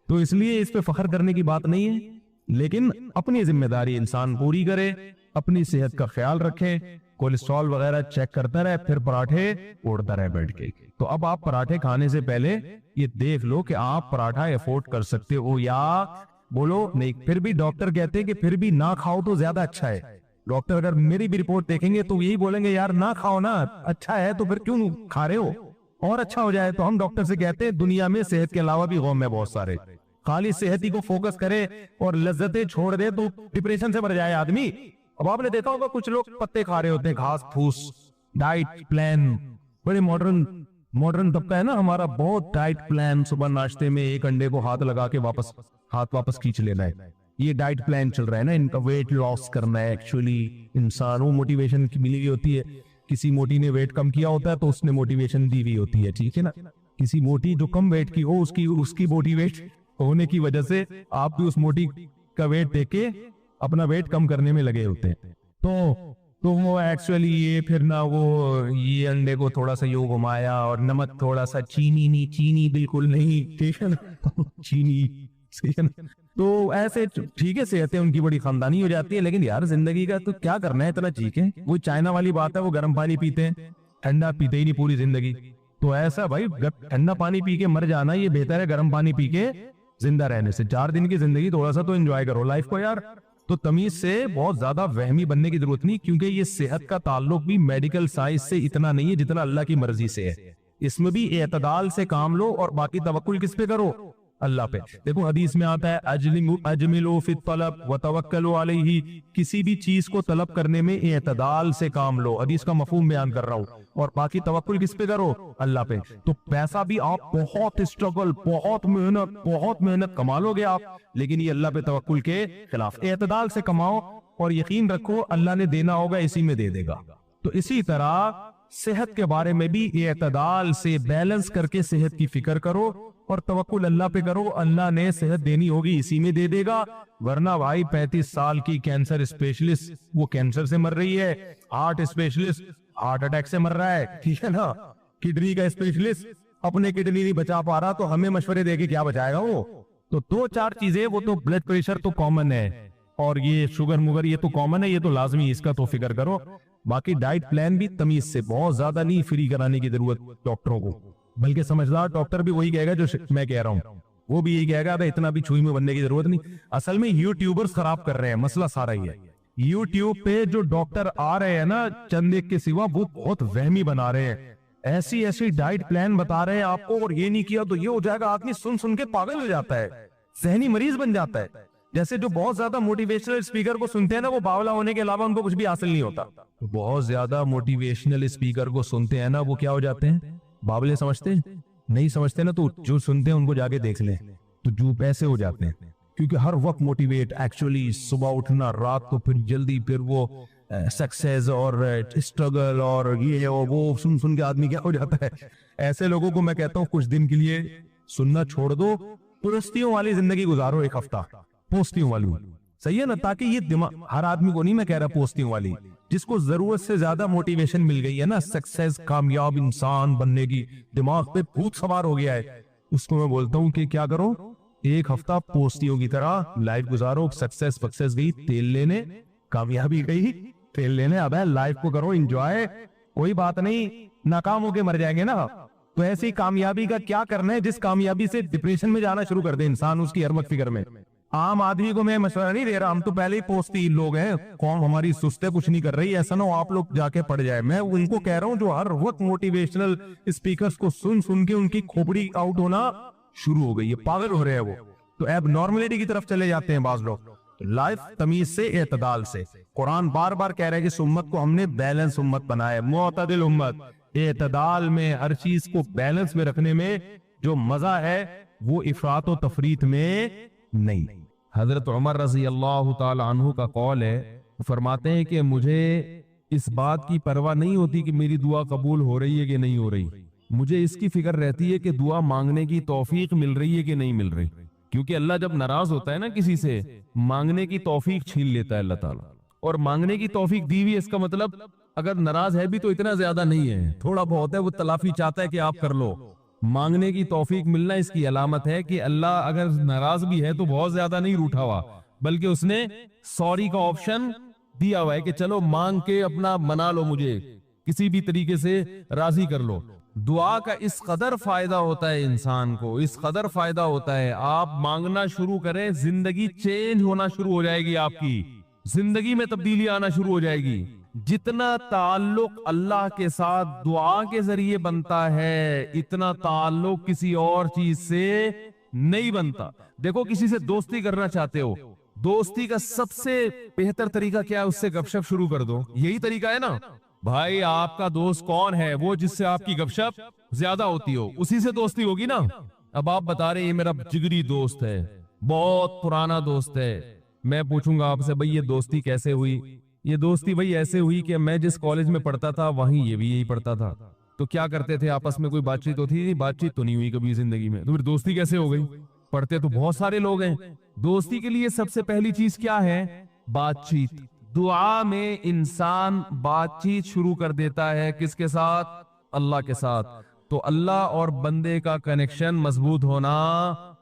تو اس لیے اس پہ فخر کرنے کی بات نہیں ہے، لیکن اپنی ذمہ داری انسان پوری کرے، اپنی صحت کا خیال رکھے، کولیسٹرول وغیرہ چیک کرتا رہے، پھر پراٹھے اوڑتا رہے بیٹھ کے۔ تو اب آپ پراٹھے کھانے سے پہلے یہ دیکھ لو کہ آپ پراٹھا افورڈ کر سکتے ہو یا بولو نہیں۔ پھر بھی ڈاکٹر کہتے ہیں کہ پھر بھی نہ کھاؤ تو زیادہ اچھا ہے۔ ڈاکٹر اگر میری بھی رپورٹ دیکھیں گے تو یہی بولیں گے یار نہ کھاؤ نا، اچھا ہے تو پھر کیوں کھا رہے ہو، اور اچھا ہو جائے۔ تو ہم ڈاکٹر سے کہتے ہیں دنیا میں صحت کے علاوہ بھی غم ہے بہت سارے، خالی صحت ہی کو فوکس کرے اور لذتیں چھوڑ دے تو ڈپریشن سے مر جائے آدمی۔ اب آپ نے دیکھا ہوگا کچھ لوگ پتے کھا رہے ہوتے ہیں، گھاس پھوس، ڈائٹ پلان، بڑے ماڈرن طبقہ ہے نا ہمارا، بہت ڈائٹ پلان، صبح ناشتے میں ایک انڈے کو ہاتھ لگا کے واپس کھینچ لینا ہے، یہ ڈائٹ پلان چل رہا ہے نا ان کا، ویٹ لاس کرنا ہے۔ ایکچولی انسان وہ موٹیویشن کی ملی ہوئی ہوتی ہے، کسی موٹی نے ویٹ کم کیا ہوتا ہے تو اس نے موٹیویشن دی ہوئی ہوتی ہے، ٹھیک ہے نا، کسی موٹی جو کم ویٹ کی ہو اس کی موٹیویٹ ہونے کی وجہ سے آپ بھی اس موٹی کا ویٹ دیکھ کے اپنا ویٹ کم کرنے میں لگے ہوتے ہیں۔ تو وہ ایکچولی یہ پھر نہ وہ یہ انڈے کو تھوڑا سا یوں گھمایا اور نمک تھوڑا سا، چینی بالکل نہیں، ٹھیک ہے نا، چینی، ٹھیک ہے نا۔ تو ایسے ٹھیک ہے صحتیں ان کی بڑی خاندانی ہو جاتی ہے، لیکن یار زندگی کا تو کیا کرنا ہے اتنا، ٹھیک ہے۔ وہ چائنا والی بات ہے، وہ گرم پانی پیتے ہیں، ٹھنڈا پیتے ہی نہیں پوری زندگی۔ تو ایسا بھائی ٹھنڈا پانی پی کے مر جانا یہ بہتر ہے گرم پانی پی کے زندہ رہنے سے۔ 4 دن کی زندگی تھوڑا سا تو انجوائے کرو لائف کو یار۔ تو تمیز سے بہت زیادہ وہمی بننے کی ضرورت نہیں، کیونکہ یہ صحت کا تعلق بھی میڈیکل سائنس سے اتنا نہیں ہے جتنا اللہ کی مرضی سے ہے۔ اس میں بھی اعتدال سے کام لو اور باقی توکل کس پہ کرو؟ اللہ پہ۔ دیکھو حدیث میں آتا ہے اجملوا فی الطلب وتوکلوا علیہ، کسی بھی چیز کو طلب کرنے میں اعتدال سے کام لو، حدیث کا مفہوم بیان کر رہا ہوں، اور باقی توکل کس پہ کرو؟ اللہ پہ۔ تو پیسہ بھی آپ بہت اسٹرگل، بہت محنت کما لو گے آپ، لیکن یہ اللہ پہ توکل کے خلاف۔ اعتدال سے کماؤ اور یقین رکھو اللہ نے دینا ہوگا اسی میں دے دے گا۔ تو اسی طرح صحت کے بارے میں بھی اعتدال سے بیلنس کر کے صحت کی فکر کرو اور توکل اللہ پہ کرو، اللہ نے صحت دینی ہوگی اسی میں دے دے گا۔ ورنہ بھائی 35 سال کی کینسر اسپیشلسٹ وہ کینسر سے مر رہی ہے، ہارٹ اسپیشلسٹ ہارٹ اٹیک سے مر رہا ہے، ٹھیک ہے نا، کڈنی کا اسپیشلسٹ اپنے کڈنی نہیں بچا پا رہا تو ہمیں مشورے دے کے کیا بچائے گا وہ؟ تو 2-4 چیزیں، وہ تو بلڈ پریشر تو کامن ہے اور یہ شوگر موگر یہ تو کامن ہے، یہ تو لازمی، اس کا تو فکر کرو۔ باقی ڈائٹ پلان بھی تمیز سے، بہت زیادہ نہیں فری کرانے کی ضرورت ڈاکٹروں کو، بلکہ سمجھدار ڈاکٹر بھی وہی کہے گا جو میں کہہ رہا ہوں، وہ بھی یہی کہے گا ابے اتنا بھی چھوئی میں بننے کی ضرورت نہیں۔ اصل میں یوٹیوبرز خراب کر رہے ہیں، مسئلہ سارا ہی ہے۔ یوٹیوب پہ جو ڈاکٹر آ رہے ہیں نا چند ایک کے سوا، وہ بہت وہمی بنا رہے ہیں، ایسی ڈائٹ پلان بتا رہے ہیں آپ کو، اور یہ نہیں کیا تو یہ ہو جائے گا، آدمی سن کے پاگل ہو جاتا ہے، ذہنی مریض بن جاتا ہے۔ جیسے جو بہت زیادہ موٹیویشنل اسپیکر کو سنتے ہیں نا، وہ باولا ہونے کے علاوہ ان کو کچھ بھی حاصل نہیں ہوتا۔ بہت زیادہ موٹیویشنل اسپیکر کو سنتے ہیں نا، وہ کیا ہو جاتے ہیں؟ باولے سمجھتے ہیں؟ نہیں سمجھتے نا، تو جو سنتے ہیں ان کو جا کے دیکھ لیں، تو جو پیسے ہو جاتے ہیں، کیونکہ ہر وقت موٹیویٹ، ایکچولی صبح اٹھنا، رات کو پھر جلدی، پھر وہ سکسیس اور اسٹرگل اور یہ وہ سن کے آدمی کیا ہو جاتا ہے۔ ایسے لوگوں کو میں کہتا ہوں کچھ دن کے لیے سننا چھوڑ دو، پرستیوں والی زندگی گزارو ایک ہفتہ، پوستیوں والی، صحیح ہے نا، تاکہ یہ دماغ، ہر آدمی کو نہیں میں کہہ رہا پوستیوں والی، جس کو ضرورت سے زیادہ موٹیویشن مل گئی ہے نا سکسیس، کامیاب انسان بننے کی، دماغ پہ بھوت سوار ہو گیا ہے، اس کو میں بولتا ہوں کہ کیا کرو، ایک ہفتہ پوستیوں کی طرح لائف گزارو۔ سکسیس گئی تیل لینے، کامیابی گئی تیل لینے، اب لائف کو کرو انجوائے، کوئی بات نہیں، ناکام ہو کے مر جائیں گے نا۔ تو ایسی کامیابی کا کیا کرنا ہے جس کامیابی سے ڈپریشن میں جانا شروع کر دے انسان اس کی ہر وقت فکر میں۔ عام آدمی کو میں مشورہ نہیں دے رہا، ہم تو پہلے ہی پوستی لوگ ہیں، قوم ہماری سست ہے، کچھ نہیں کر رہی، ایسا نہ ہو آپ لوگ جا کے پڑ جائے۔ میں ان کو کہہ رہا ہوں جو ہر وقت موٹیویشنل اسپیکرز کو سن کے ان کی کھوپڑی آؤٹ ہونا شروع ہو گئی ہے، پاگل ہو رہے ہیں وہ، تو ایب نارملٹی کی طرف چلے جاتے ہیں بعض لوگ۔ لائف تمیز سے، اعتدال سے، قرآن بار بار کہہ رہے ہے کہ اس امت کو ہم نے بیلنس امت بنایا ہے، معتدل امت، اعتدال میں، ہر چیز کو بیلنس میں رکھنے میں جو مزہ ہے وہ افراط و تفریط میں نہیں۔ حضرت عمر رضی اللہ تعالی عنہ کا قول ہے، فرماتے ہیں کہ مجھے اس بات کی پرواہ نہیں ہوتی کہ میری دعا قبول ہو رہی ہے کہ نہیں ہو رہی، مجھے اس کی فکر رہتی ہے کہ دعا مانگنے کی توفیق مل رہی ہے کہ نہیں مل رہی، کیونکہ اللہ جب ناراض ہوتا ہے نا کسی سے، مانگنے کی توفیق چھین لیتا ہے اللہ تعالیٰ، اور مانگنے کی توفیق دی ہوئی، اس کا مطلب اگر ناراض ہے بھی تو اتنا زیادہ نہیں ہے، تھوڑا بہت ہے، وہ تلافی چاہتا ہے کہ آپ کر لو۔ مانگنے کی توفیق ملنا اس کی علامت ہے کہ اللہ اگر ناراض بھی ہے تو بہت زیادہ نہیں روٹھا ہوا، بلکہ اس نے سوری کا آپشن دیا ہوا ہے کہ چلو مانگ کے اپنا منا لو، مجھے کسی بھی طریقے سے راضی کر لو۔ دعا کا اس قدر فائدہ ہوتا ہے انسان کو، اس قدر فائدہ ہوتا ہے، آپ مانگنا شروع کریں، زندگی چینج ہونا شروع ہو جائے گی، آپ کی زندگی میں تبدیلی آنا شروع ہو جائے گی۔ جتنا تعلق اللہ کے ساتھ دعا کے ذریعے بنتا ہے، اتنا تعلق کسی اور چیز سے نہیں بنتا۔ دیکھو کسی سے دوستی کرنا چاہتے ہو، دوستی کا سب سے بہتر طریقہ کیا ہے؟ اس سے گپ شپ شروع کر دو، یہی طریقہ ہے نا بھائی۔ آپ کا دوست کون ہے؟ وہ جس سے آپ کی گپ شپ زیادہ ہوتی ہو، اسی سے دوستی ہوگی نا۔ اب آپ بتا رہے ہیں یہ میرا جگری دوست ہے، بہت پرانا دوست ہے، میں پوچھوں گا آپ سے بھائی یہ دوستی کیسے ہوئی؟ یہ دوستی بھائی ایسے ہوئی کہ میں جس کالج میں پڑھتا تھا وہیں یہ بھی یہی پڑھتا تھا، تو کیا کرتے تھے آپس میں؟ کوئی بات چیت ہوتی تھی؟ بات چیت تو نہیں ہوئی کبھی زندگی میں، تو پھر دوستی کیسے ہو گئی؟ پڑھتے تو بہت سارے لوگ ہیں۔ دوستی کے لیے سب سے پہلی چیز کیا ہے؟ بات چیت۔ دعا میں انسان بات چیت شروع کر دیتا ہے، کس کے ساتھ؟ اللہ کے ساتھ، تو اللہ اور بندے کا کنیکشن مضبوط ہونا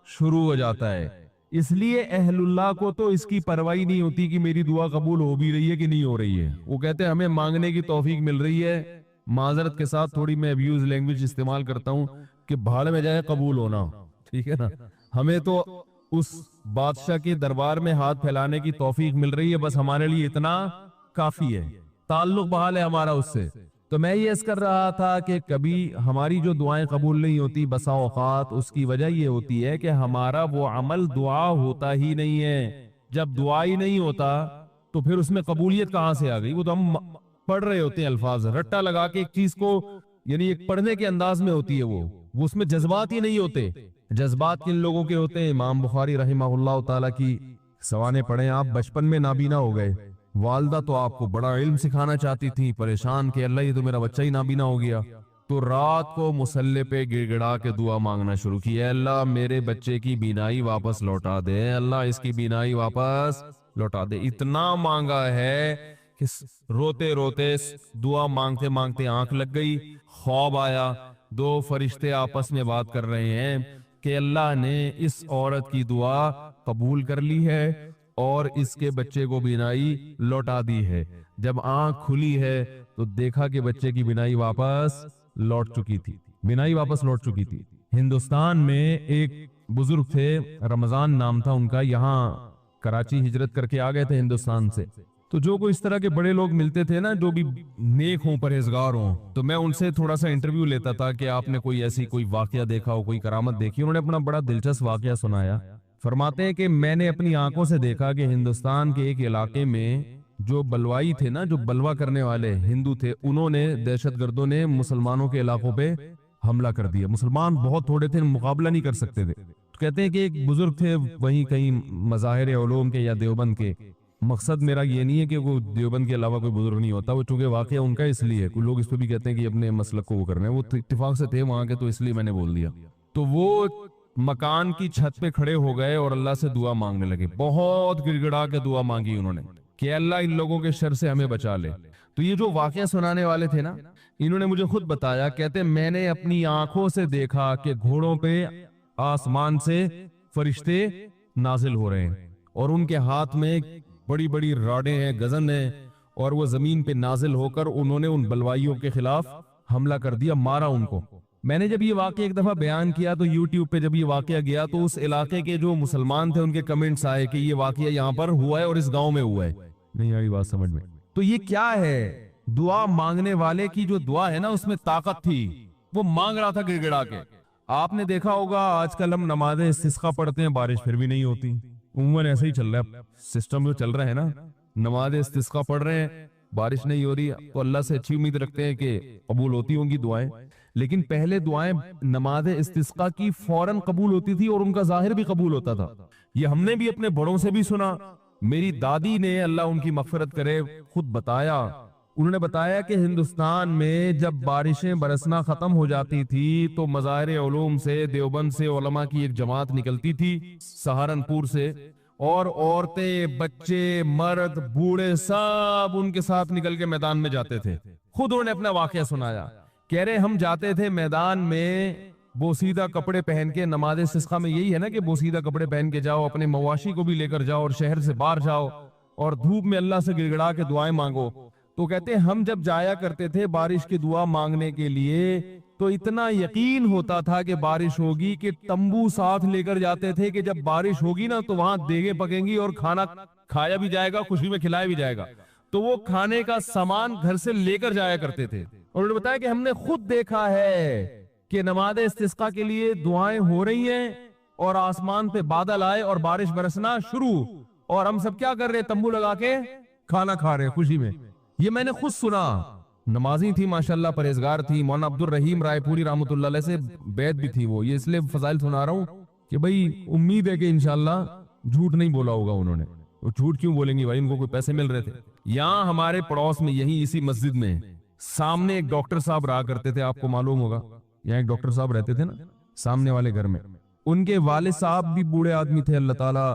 شروع ہو جاتا ہے۔ اس لیے اہل اللہ کو تو اس کی پرواہ نہیں ہوتی کہ میری دعا قبول ہو بھی رہی ہے کہ نہیں ہو رہی ہے، وہ کہتے ہیں ہمیں مانگنے کی توفیق مل رہی ہے۔ معذرت کے ساتھ تھوڑی میں ابیوز لینگویج استعمال کرتا ہوں کہ بھاڑ میں جائے قبول ہونا، ٹھیک ہے نا؟ ہمیں تو اس بادشاہ کے دربار میں ہاتھ پھیلانے کی توفیق مل رہی ہے، بس ہمارے لیے اتنا کافی ہے، تعلق بحال ہے ہمارا اس سے۔ تو میں یہ عرض کر رہا تھا کہ کبھی ہماری جو دعائیں قبول نہیں ہوتی بسا اوقات اس کی وجہ یہ ہوتی ہے کہ ہمارا وہ عمل دعا ہوتا ہی نہیں ہے۔ جب دعا ہی نہیں ہوتا تو پھر اس میں قبولیت کہاں سے آ گئی؟ وہ تو ہم پڑھ رہے ہوتے ہیں الفاظ رٹا لگا کے ایک چیز کو، یعنی ایک پڑھنے کے انداز میں ہوتی ہے، وہ اس میں جذبات ہی نہیں ہوتے۔ جذبات کن لوگوں کے ہوتے ہیں؟ امام بخاری رحمہ اللہ تعالیٰ کی سوانے پڑھیں آپ، بچپن میں نابینا ہو گئے، والدہ تو آپ کو بڑا علم سکھانا چاہتی تھی، پریشان کہ اللہ یہ تو میرا بچہ ہی نابینا ہو گیا، تو رات کو مصلی پہ گڑ گڑا کے دعا مانگنا شروع کی، اے اللہ میرے بچے کی بینائی واپس لوٹا دے، اللہ اس کی بینائی واپس لوٹا دے۔ اتنا مانگا ہے کہ روتے روتے دعا مانگتے مانگتے آنکھ لگ گئی، خواب آیا، دو فرشتے آپس میں بات کر رہے ہیں کہ اللہ نے اس عورت کی دعا قبول کر لی ہے اور اس کے بچے کو بینائی لوٹا دی ہے۔ جب آنکھ کھلی ہے تو دیکھا کہ بچے کی بینائی واپس لوٹ چکی تھی، بینائی واپس لوٹ چکی تھی۔ ہندوستان میں ایک بزرگ تھے، رمضان نام تھا ان کا، یہاں کراچی ہجرت کر کے آ گئے تھے ہندوستان سے، تو جو کوئی اس طرح کے بڑے لوگ ملتے تھے نا جو بھی نیک ہوں پرہیزگار ہوں، تو میں ان سے تھوڑا سا انٹرویو لیتا تھا کہ آپ نے کوئی ایسی کوئی واقعہ دیکھا ہو، کوئی کرامت دیکھی۔ انہوں نے اپنا بڑا دلچسپ واقعہ سنایا، فرماتے ہیں کہ میں نے اپنی آنکھوں سے دیکھا کہ ہندوستان کے ایک علاقے میں جو بلوائی تھے نا، جو بلوا کرنے والے ہندو تھے، انہوں نے، دہشت گردوں نے مسلمانوں کے علاقوں پہ حملہ کر دیا۔ مسلمان بہت تھوڑے تھے، مقابلہ نہیں کر سکتے تھے۔ تو کہتے ہیں کہ ایک بزرگ تھے وہیں کہیں مظاہر علوم کے یا دیوبند کے، مقصد میرا یہ نہیں ہے کہ وہ دیوبند کے علاوہ کوئی بزرگ نہیں ہوتا، وہ چونکہ واقعہ ان کا اس لیے، کوئی لوگ اس پہ بھی کہتے ہیں کہ اپنے مسلک کو وہ کرنا ہے، وہ اتفاق سے تھے وہاں کے، تو اس لیے میں نے بول دیا۔ تو وہ مکان کی چھت پہ کھڑے ہو گئے اور اللہ سے دعا مانگنے لگے، بہت گڑ گڑا کے دعا مانگی انہوں نے کہ اللہ ان لوگوں کے شر سے ہمیں بچا لے۔ تو یہ جو واقعہ سنانے والے تھے نا، انہوں نے مجھے خود بتایا، کہتے میں نے اپنی آنکھوں سے دیکھا کہ گھوڑوں پہ آسمان سے فرشتے نازل ہو رہے ہیں اور ان کے ہاتھ میں بڑی بڑی راڈیں ہیں، گزن ہیں، اور وہ زمین پہ نازل ہو کر انہوں نے ان بلوائیوں کے خلاف حملہ کر دیا، مارا ان کو۔ میں نے جب یہ واقعہ ایک دفعہ بیان کیا تو یوٹیوب پہ جب یہ واقعہ گیا تو اس علاقے کے جو مسلمان تھے ان کے کمنٹس آئے کہ یہ واقعہ یہاں پر ہوا ہے اور اس گاؤں میں ہوا ہے۔ نہیں آئی بات سمجھ میں؟ تو یہ کیا ہے؟ دعا مانگنے والے کی جو دعا ہے نا اس میں طاقت تھی، وہ مانگ رہا تھا گڑ گڑا کے۔ آپ نے دیکھا ہوگا آج کل ہم نماز استسقا پڑھتے ہیں، بارش پھر بھی نہیں ہوتی، عموماً ایسا ہی چل رہا ہے سسٹم جو چل رہا ہے نا، نماز استسقا پڑھ رہے ہیں، بارش نہیں ہو رہی، تو اللہ سے اچھی امید رکھتے ہیں کہ قبول ہوتی ہوں گی دعائیں، لیکن پہلے دعائیں نماز استسقا کی فوراً قبول ہوتی تھی اور ان کا ظاہر بھی قبول ہوتا تھا۔ یہ ہم نے بھی اپنے بڑوں سے بھی سنا، میری دادی نے اللہ ان کی مغفرت کرے خود بتایا، انہوں نے بتایا کہ ہندوستان میں جب بارشیں برسنا ختم ہو جاتی تھی تو مظاہر علوم سے، دیوبند سے علماء کی ایک جماعت نکلتی تھی، سہارنپور سے، اور عورتیں، بچے، مرد، بوڑھے سب ان کے ساتھ نکل کے میدان میں جاتے تھے. خود انہوں نے اپنا واقعہ سنایا. کہہ رہے ہم جاتے تھے میدان میں بوسیدہ کپڑے پہن کے. نماز استسقاء میں یہی ہے نا کہ بوسیدہ کپڑے پہن کے جاؤ, اپنے مواشی کو بھی لے کر جاؤ اور شہر سے باہر جاؤ اور دھوپ میں اللہ سے گڑگڑا کے دعائیں مانگو. تو کہتے ہیں ہم جب جایا کرتے تھے بارش کی دعا مانگنے کے لیے تو اتنا یقین ہوتا تھا کہ بارش ہوگی کہ تمبو ساتھ لے کر جاتے تھے کہ جب بارش ہوگی نا تو وہاں دیگیں پکیں گی اور کھانا کھایا بھی جائے گا, خوشی میں کھلایا بھی جائے گا. تو وہ کھانے کا سامان گھر سے لے کر جایا کرتے تھے. اور انہوں نے بتایا کہ ہم نے خود دیکھا ہے کہ نماز استسقاء کے لیے دعائیں ہو رہی ہیں اور آسمان پہ بادل آئے اور بارش برسنا شروع, اور ہم سب کیا کر رہے, تمبو لگا کے کھانا کھا رہے خوشی میں. یہ میں نے خود سنا. نمازی تھی ماشاءاللہ, پرہیزگار تھی. مولانا عبد الرحیم رائے پوری رحمۃ اللہ علیہ سے بیعت بھی تھی وہ. یہ اس لیے فضائل سنا رہا ہوں کہ بھئی امید ہے کہ انشاءاللہ جھوٹ نہیں بولا ہوگا انہوں نے. وہ جھوٹ کیوں بولیں گی بھائی, ان کو کوئی پیسے مل رہے تھے. یہاں ہمارے پڑوس میں یہی اسی مسجد میں سامنے ایک ڈاکٹر صاحب رہا کرتے تھے, آپ کو معلوم ہوگا. یہاں ایک ڈاکٹر صاحب رہتے تھے نا سامنے والے گھر میں. ان کے والد صاحب بھی بوڑھے آدمی تھے. اللہ تعالیٰ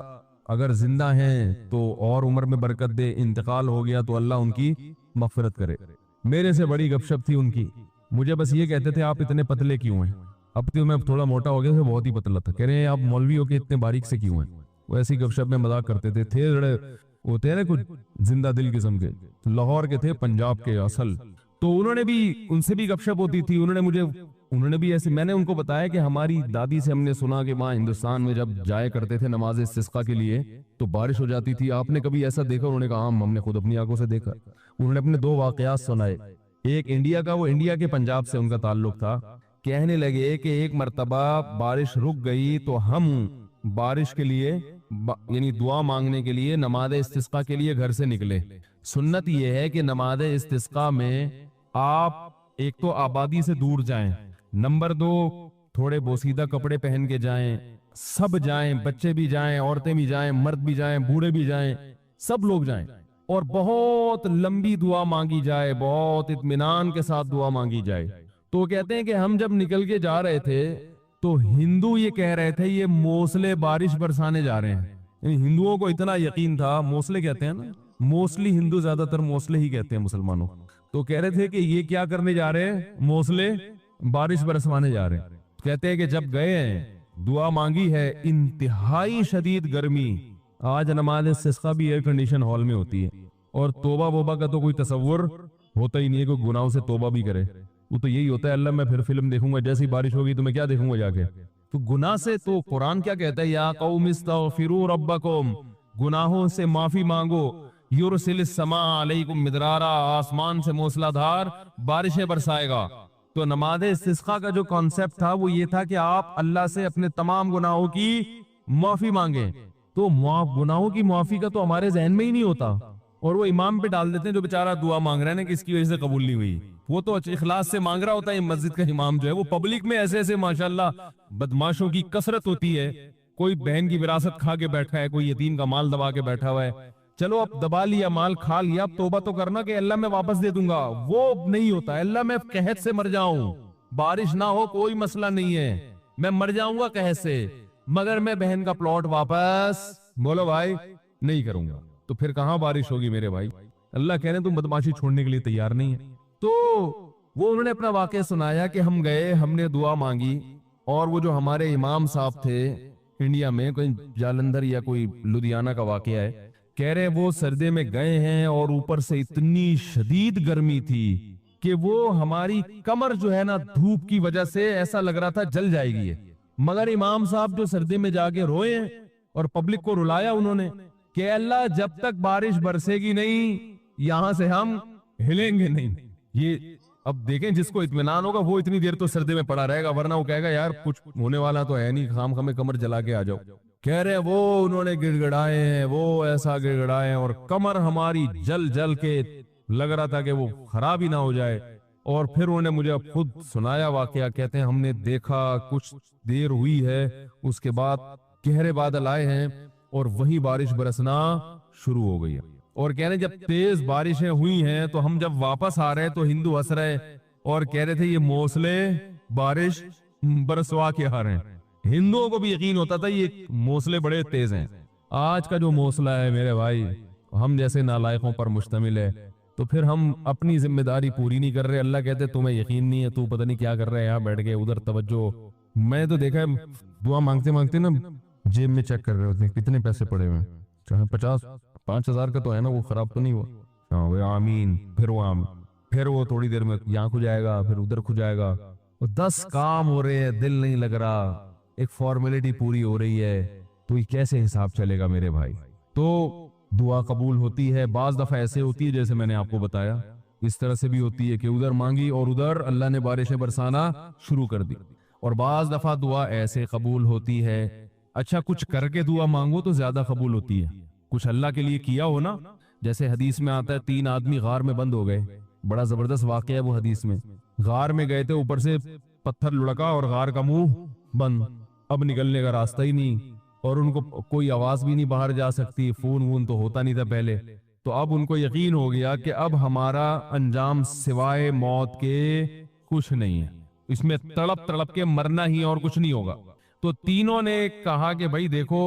اگر زندہ ہیں تو اور عمر میں برکت دے, انتقال ہو گیا تو اللہ ان کی مغفرت کرے. میرے سے بڑی گپ شپ تھی ان کی. مجھے بس یہ کہتے تھے آپ اتنے پتلے کیوں ہیں. اب تو میں تھوڑا موٹا ہو گیا تھا, بہت ہی پتلا تھا. کہہ رہے ہیں آپ مولوی ہو کے اتنے باریک سے کیوں ہیں. وہ ایسی گپ شپ میں مذاق کرتے تھے. تھے جڑے ہوتے ہیں نا کچھ زندہ دل قسم کے, لاہور کے تھے, پنجاب کے اصل. تو انہوں نے بھی, ان سے بھی گپ شپ ہوتی تھی. انہوں نے بھی ایسے, میں نے ان کو بتایا کہ ہماری دادی سے ہم نے سنا کہ وہاں ہندوستان میں جب جایا کرتے تھے نماز استسقاء کے لیے تو بارش ہو جاتی تھی. آپ نے کبھی ایسا دیکھا؟ انہوں نے کہا ہم نے خود اپنی آنکھوں سے دیکھا. انہوں نے اپنے 2 واقعات سنائے. ایک انڈیا کا, وہ انڈیا کے پنجاب سے ان کا تعلق تھا. کہنے لگے کہ ایک مرتبہ بارش رک گئی تو ہم بارش کے لیے یعنی دعا مانگنے کے لیے نماز استسقاء کے لیے گھر سے نکلے. سنت یہ ہے کہ نماز استسقاء میں آپ ایک تو آبادی سے دور جائیں, نمبر 2 تھوڑے بوسیدہ کپڑے پہن کے جائیں, سب جائیں, بچے بھی جائیں, عورتیں بھی جائیں, مرد بھی جائیں, بوڑھے بھی جائیں, سب لوگ جائیں, اور بہت لمبی دعا مانگی جائے, بہت اطمینان کے ساتھ دعا مانگی جائے. تو کہتے ہیں کہ ہم جب نکل کے جا رہے تھے تو ہندو یہ کہہ رہے تھے یہ موسلے بارش برسانے جا رہے ہیں. یعنی ہندوؤں کو اتنا یقین تھا, موسلے کہتے ہیں نا, موسلی ہندو زیادہ تر موسلے ہی کہتے ہیں مسلمانوں. تو کہہ رہے تھے کہ یہ کیا کرنے جا رہے ہیں, موسلے بارش برسوانے جا رہے ہیں. کہتے ہیں کہ جب گئے ہیں دعا مانگی ہے, انتہائی شدید گرمی. آج نماز استسقاء بھی ایئر کنڈیشن ہال میں ہوتی ہے, اور توبہ ووبہ کا تو کوئی تصور ہوتا ہی نہیں ہے, کوئی گناہوں سے توبہ بھی کرے. وہ تو یہی ہوتا ہے اللہ میں پھر فلم دیکھوں گا, جیسی بارش ہوگی تو میں کیا دیکھوں گا جا کے. تو گناہ سے تو قرآن کیا کہتا ہے, یا قوم استغفروا ربکم, گناہوں سے معافی مانگو, یرسل السماء علیکم مدرارا, آسمان سے موسلا دھار بارشیں برسائے گا. تو نماز استسقاء کا جو کانسیپٹ تھا وہ یہ تھا کہ آپ اللہ سے اپنے تمام گناہوں کی معافی مانگیں. تو گناہوں کی معافی کا تو ہمارے ذہن میں ہی نہیں ہوتا, اور وہ امام پہ ڈال دیتے ہیں جو بیچارہ دعا مانگ رہے ہیں کہ اس کی وجہ سے قبول نہیں ہوئی. وہ تو اخلاص سے مانگ رہا ہوتا ہے. مسجد کا امام جو ہے وہ پبلک میں ایسے ایسے ماشاءاللہ بدماشوں کی کثرت ہوتی ہے. کوئی بہن کی وراثت کھا کے بیٹھا ہے, کوئی یتیم کا مال دبا کے بیٹھا ہوا ہے. چلو اب دبا لیا, مال کھا لیا, اب توبہ تو کرنا کہ اللہ میں واپس دے دوں گا. وہ نہیں ہوتا, اللہ میں قحط سے مر جاؤں, بارش نہ ہو کوئی مسئلہ نہیں ہے, میں مر جاؤں گا قحط سے, مگر میں بہن کا پلاٹ واپس بولو بھائی نہیں کروں گا. تو پھر کہاں بارش ہوگی میرے بھائی. اللہ کہہ رہے ہیں تم بدماشی چھوڑنے کے لیے تیار نہیں ہے. تو وہ انہوں نے اپنا واقعہ سنایا کہ ہم گئے, ہم نے دعا مانگی, اور وہ جو ہمارے امام صاحب تھے انڈیا میں, کوئی جالندھر یا کوئی لدھیانہ کا واقعہ ہے, کہہ رہے وہ سردے میں گئے ہیں اور اوپر سے اتنی شدید گرمی تھی کہ وہ ہماری کمر جو ہے نا دھوپ کی وجہ سے ایسا لگ رہا تھا جل جائے گی. مگر امام صاحب جو سردے میں جا کے روئے ہیں اور پبلک کو رلایا انہوں نے کہ اللہ جب تک بارش برسے گی نہیں یہاں سے ہم ہلیں گے نہیں. یہ اب دیکھیں جس کو اطمینان ہوگا وہ اتنی دیر تو سردے میں پڑا رہے گا, ورنہ وہ کہے گا یار کچھ ہونے والا تو ہے نہیں, خام خامے کمر جلا کے آ جاؤ. کہہ رہے وہ انہوں نے گڑ گڑائے ہیں, وہ ایسا گڑ گڑائے ہیں, اور کمر ہماری جل جل کے لگ رہا تھا کہ وہ خراب ہی نہ ہو جائے. اور پھر انہوں نے مجھے خود سنایا واقعہ, کہتے ہیں ہم نے دیکھا کچھ دیر ہوئی ہے, اس کے بعد گہرے بادل آئے ہیں اور وہی بارش برسنا شروع ہو گئی ہے. اور کہہ رہے جب تیز بارشیں ہوئی ہیں تو ہم جب واپس آ رہے تو ہندو ہنس رہے اور کہہ رہے تھے یہ موسلے بارش برسوا کے آ رہے ہیں. ہندوؤں کو بھی یقین ہوتا تھا یہ موسلے بڑے تیز ہیں. آج کا جو موصلہ ہے میرے بھائی ہم جیسے نالائقوں پر مشتمل ہے، تو پھر ہم اپنی ذمہ داری پوری نہیں کر رہے. اللہ کہتے تمہیں یقین نہیں ہے، تو پتہ نہیں کیا کر رہے ہیں یہاں بیٹھ کے ادھر توجہ. میں تو دیکھا ہے دعا مانگتے مانگتے نا جیب میں چیک کر رہے ہوتے ہیں کتنے پیسے پڑے ہوئے ہیں، چاہے 5,000 کا تو ہے نا، وہ خراب تو نہیں ہوا. ہاں وہ آمین، پھر وہ آمین، پھر وہ تھوڑی دیر میں یہاں کھو جائے گا، پھر ادھر کھو جائے گا. 10 کام ہو رہے ہیں، دل نہیں لگ رہا، ایک فارمیلٹی پوری ہو رہی ہے، تو یہ کیسے حساب چلے گا میرے بھائی؟ تو دعا قبول ہوتی ہے. بعض دفعہ ایسے ہوتی ہے جیسے میں نے آپ کو بتایا، اس طرح سے بھی ہوتی ہے کہ ادھر مانگی اور ادھر اللہ نے بارشیں برسانا شروع کر دی. اور بعض دفعہ دعا ایسے قبول ہوتی ہے، اچھا کچھ کر کے دعا مانگو تو زیادہ قبول ہوتی ہے. کچھ اللہ کے لیے کیا ہو نا، جیسے حدیث میں آتا ہے 3 آدمی غار میں بند ہو گئے. بڑا زبردست واقعہ ہے وہ حدیث میں. غار میں گئے تھے، اوپر سے پتھر لڑکا اور غار کا منہ بند، اب نکلنے کا راستہ ہی نہیں، اور ان کو کوئی آواز بھی نہیں باہر جا سکتی، فون وون تو ہوتا نہیں تھا پہلے. تو اب ان کو یقین ہو گیا کہ اب ہمارا انجام سوائے موت کے کچھ نہیں ہے، اس میں تڑپ تڑپ کے مرنا ہی اور کچھ نہیں ہوگا. تو تینوں نے کہا کہ بھائی دیکھو،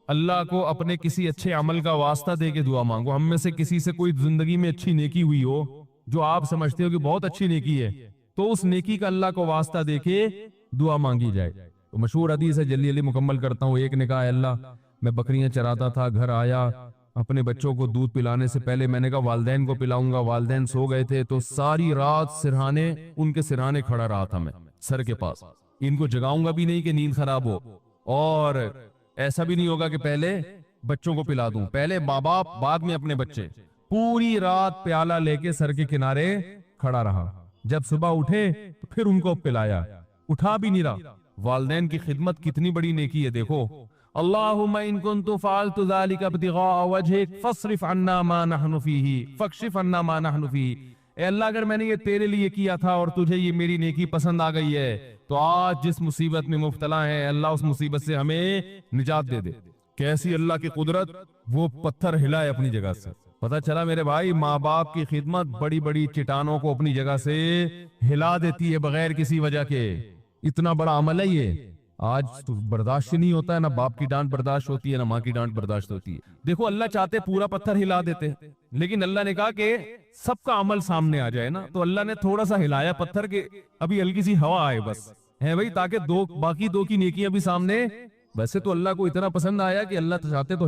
اللہ کو اپنے کسی اچھے عمل کا واسطہ دے کے دعا مانگو. ہم میں سے کسی سے کوئی زندگی میں اچھی نیکی ہوئی ہو جو آپ سمجھتے ہو کہ بہت اچھی نیکی ہے، تو اس نیکی کا اللہ کو واسطہ دے کے دعا مانگی جائے. تو مشہور حدیث ہے، جلدی جلدی مکمل کرتا ہوں. ایک نے کہا، اللہ میں بکریاں چراتا تھا، گھر آیا، اپنے بچوں کو دودھ پلانے سے پہلے میں نے کہا والدین کو پلاؤں گا. والدین سو گئے تھے، تو ساری رات سرہانے ان کے سرہانے کھڑا رہا تھا میں سر کے پاس. ان کو جگاؤں گا بھی نہیں کہ نیند خراب ہو، اور ایسا بھی نہیں ہوگا کہ پہلے بچوں کو پلا دوں، پہلے ماں باپ بعد میں اپنے بچے. پوری رات پیالہ لے کے سر کے کنارے کھڑا رہا. جب صبح اٹھے تو پھر ان کو پلایا، اٹھا بھی نہیں رہا. والدین کی خدمت کتنی بڑی نیکی ہے دیکھو. اللہم ان کنت فعلت ذلک ابتغاء وجہک فاصرف عنا ما نحن فیہ فاکشف عنا ما نحن فیہ. اے اللہ اگر میں نے یہ تیرے لیے کیا تھا اور تجھے یہ میری نیکی پسند آ گئی ہے، تو آج جس مصیبت میں مبتلا ہیں اللہ اس مصیبت سے ہمیں نجات دے دے. کیسی اللہ کی قدرت، وہ پتھر ہلائے اپنی جگہ سے. پتہ چلا میرے بھائی، ماں باپ کی خدمت بڑی بڑی چٹانوں کو اپنی جگہ سے ہلا دیتی ہے بغیر کسی وجہ کے. اتنا بڑا عمل ہے یہ. آج تو برداشت نہیں ہوتا ہے، نہ باپ کی ڈانٹ برداشت ہوتی ہے، نہ ماں کی ڈانٹ برداشت ہوتی ہے. دیکھو اللہ چاہتے پورا پتھر ہلا دیتے، لیکن اللہ نے کہا کہ سب کا عمل سامنے آ جائے نا، تو اللہ نے تھوڑا سا ہلایا پتھر کے ابھی ہلکی سی ہوا آئے بس ہے بھائی، تاکہ باقی دو کی نیکیاں بھی سامنے. ویسے تو اللہ کو اتنا پسند آیا کہ اللہ چاہتے تو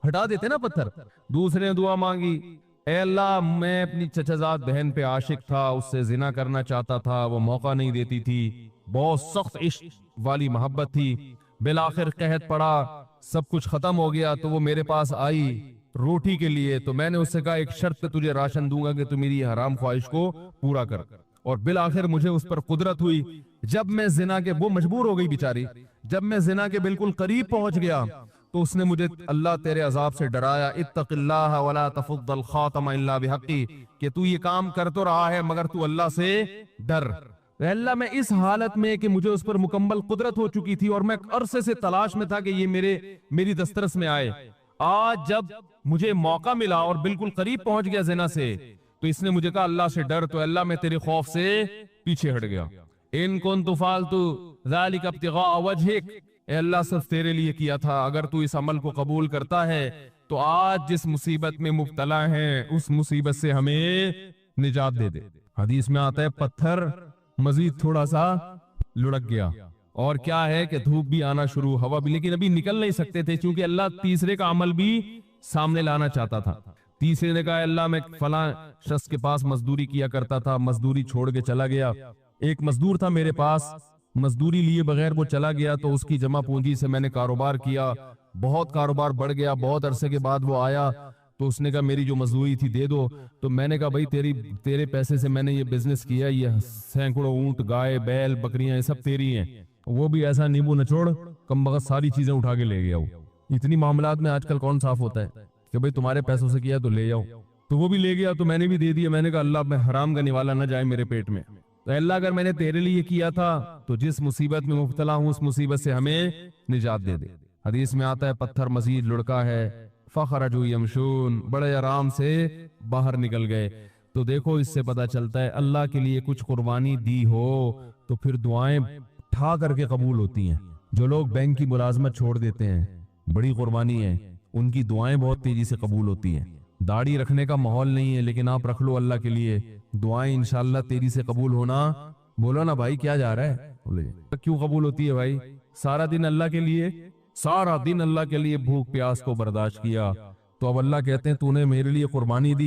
ہٹا دیتے نا پتھر. دوسرے نے دعا مانگی، اے اللہ میں اپنی چچا زاد بہن پہ عاشق تھا، اس سے زنا کرنا چاہتا تھا، وہ موقع نہیں دیتی تھی، بہت سخت عشق والی محبت تھی. بالآخر قحط پڑا، سب کچھ ختم ہو گیا، تو وہ میرے پاس آئی روٹی کے لیے. تو میں نے اس سے کہا ایک شرط پہ تجھے راشن دوں گا کہ تو میری حرام خواہش کو پورا کر. اور بالآخر مجھے اس پر قدرت ہوئی. جب میں زنا کے، وہ مجبور ہو گئی بیچاری، جب میں زنا کے بالکل قریب پہنچ گیا تو اس نے مجھے اللہ تیرے عذاب سے ڈرایا، اتق اللہ ولا تفض الخاتم الا بحقی، کہ تو یہ کام کر تو رہا ہے مگر تو اللہ سے ڈر. اے اللہ میں اس حالت میں کہ مجھے اس پر مکمل قدرت ہو چکی تھی اور میں عرصے سے تلاش میں تھا کہ یہ میری دسترس میں آئے. آج جب مجھے موقع ملا اور بالکل قریب پہنچ گیا زنا سے، تو اس نے مجھے کہا اللہ سے ڈر. تو اللہ میں تیرے خوف سے پیچھے ہٹ گیا. ان کنت فعلت ذلک ابتغاء وجہک، اے اللہ صرف تیرے لیے کیا تھا، اگر تو اس عمل کو قبول کرتا ہے تو آج جس مصیبت میں مبتلا ہیں اس مصیبت سے ہمیں نجات دے دے. حدیث میں آتا ہے پتھر مزید تھوڑا سا لڑک گیا، اور کیا ہے کہ دھوپ بھی آنا شروع، ہوا بھی، لیکن ابھی نکل نہیں سکتے تھے کیونکہ اللہ تیسرے کا عمل بھی سامنے لانا چاہتا تھا. تیسرے نے کہا اللہ میں فلاں شخص کے پاس مزدوری کیا کرتا تھا، مزدوری چھوڑ کے چلا گیا. ایک مزدور تھا میرے پاس، مزدوری لیے بغیر وہ چلا گیا، تو اس کی جمع پونجی سے میں نے کاروبار کیا، بہت کاروبار بڑھ گیا. بہت عرصے کے بعد وہ آیا تو اس نے کہا میری جو مزدوری تھی دے دو. تو میں نے کہا بھائی تیرے پیسے سے میں نے یہ بزنس کیا، یہ سینکڑوں اونٹ، گائے، بیل، بکریاں، یہ سب تیری ہیں. وہ بھی ایسا نیبو نچوڑ کم بغت ساری چیزیں اٹھا کے لے گیا. وہ اتنی معاملات میں آج کل کون صاف ہوتا ہے کہ بھئی تمہارے پیسوں سے کیا تو لے جاؤ. تو وہ بھی لے گیا، تو میں نے بھی دے دیا. میں نے کہا اللہ میں حرام کا نوالا نہ جائے میرے پیٹ میں. تو اللہ اگر میں نے تیرے لیے کیا تھا تو جس مصیبت میں مبتلا ہوں اس مصیبت سے ہمیں نجات دے دے. حدیث میں آتا ہے پتھر مزید لڑکا ہے، فخرجوا یمشون، بڑے آرام سے باہر نکل گئے. تو دیکھو اس سے پتہ چلتا ہے اللہ کے لیے کچھ قربانی دی ہو تو پھر دعائیں ٹھا کر کے قبول ہوتی ہیں. جو لوگ بینک کی ملازمت چھوڑ دیتے ہیں، بڑی قربانی ہے. ان کی دعائیں بہت تیزی سے قبول ہوتی ہیں. داڑھی رکھنے کا ماحول نہیں ہے لیکن آپ رکھ لو اللہ کے لیے, دعائیں انشاءاللہ تیزی سے قبول ہونا. بولو نا بھائی کیا جا رہا ہے, بولے کیوں قبول ہوتی ہے بھائی؟ سارا دن اللہ کے لیے بھوک پیاس کو برداشت کیا, تو اب اللہ کہتے ہیں تو نے میرے لیے قربانی دی.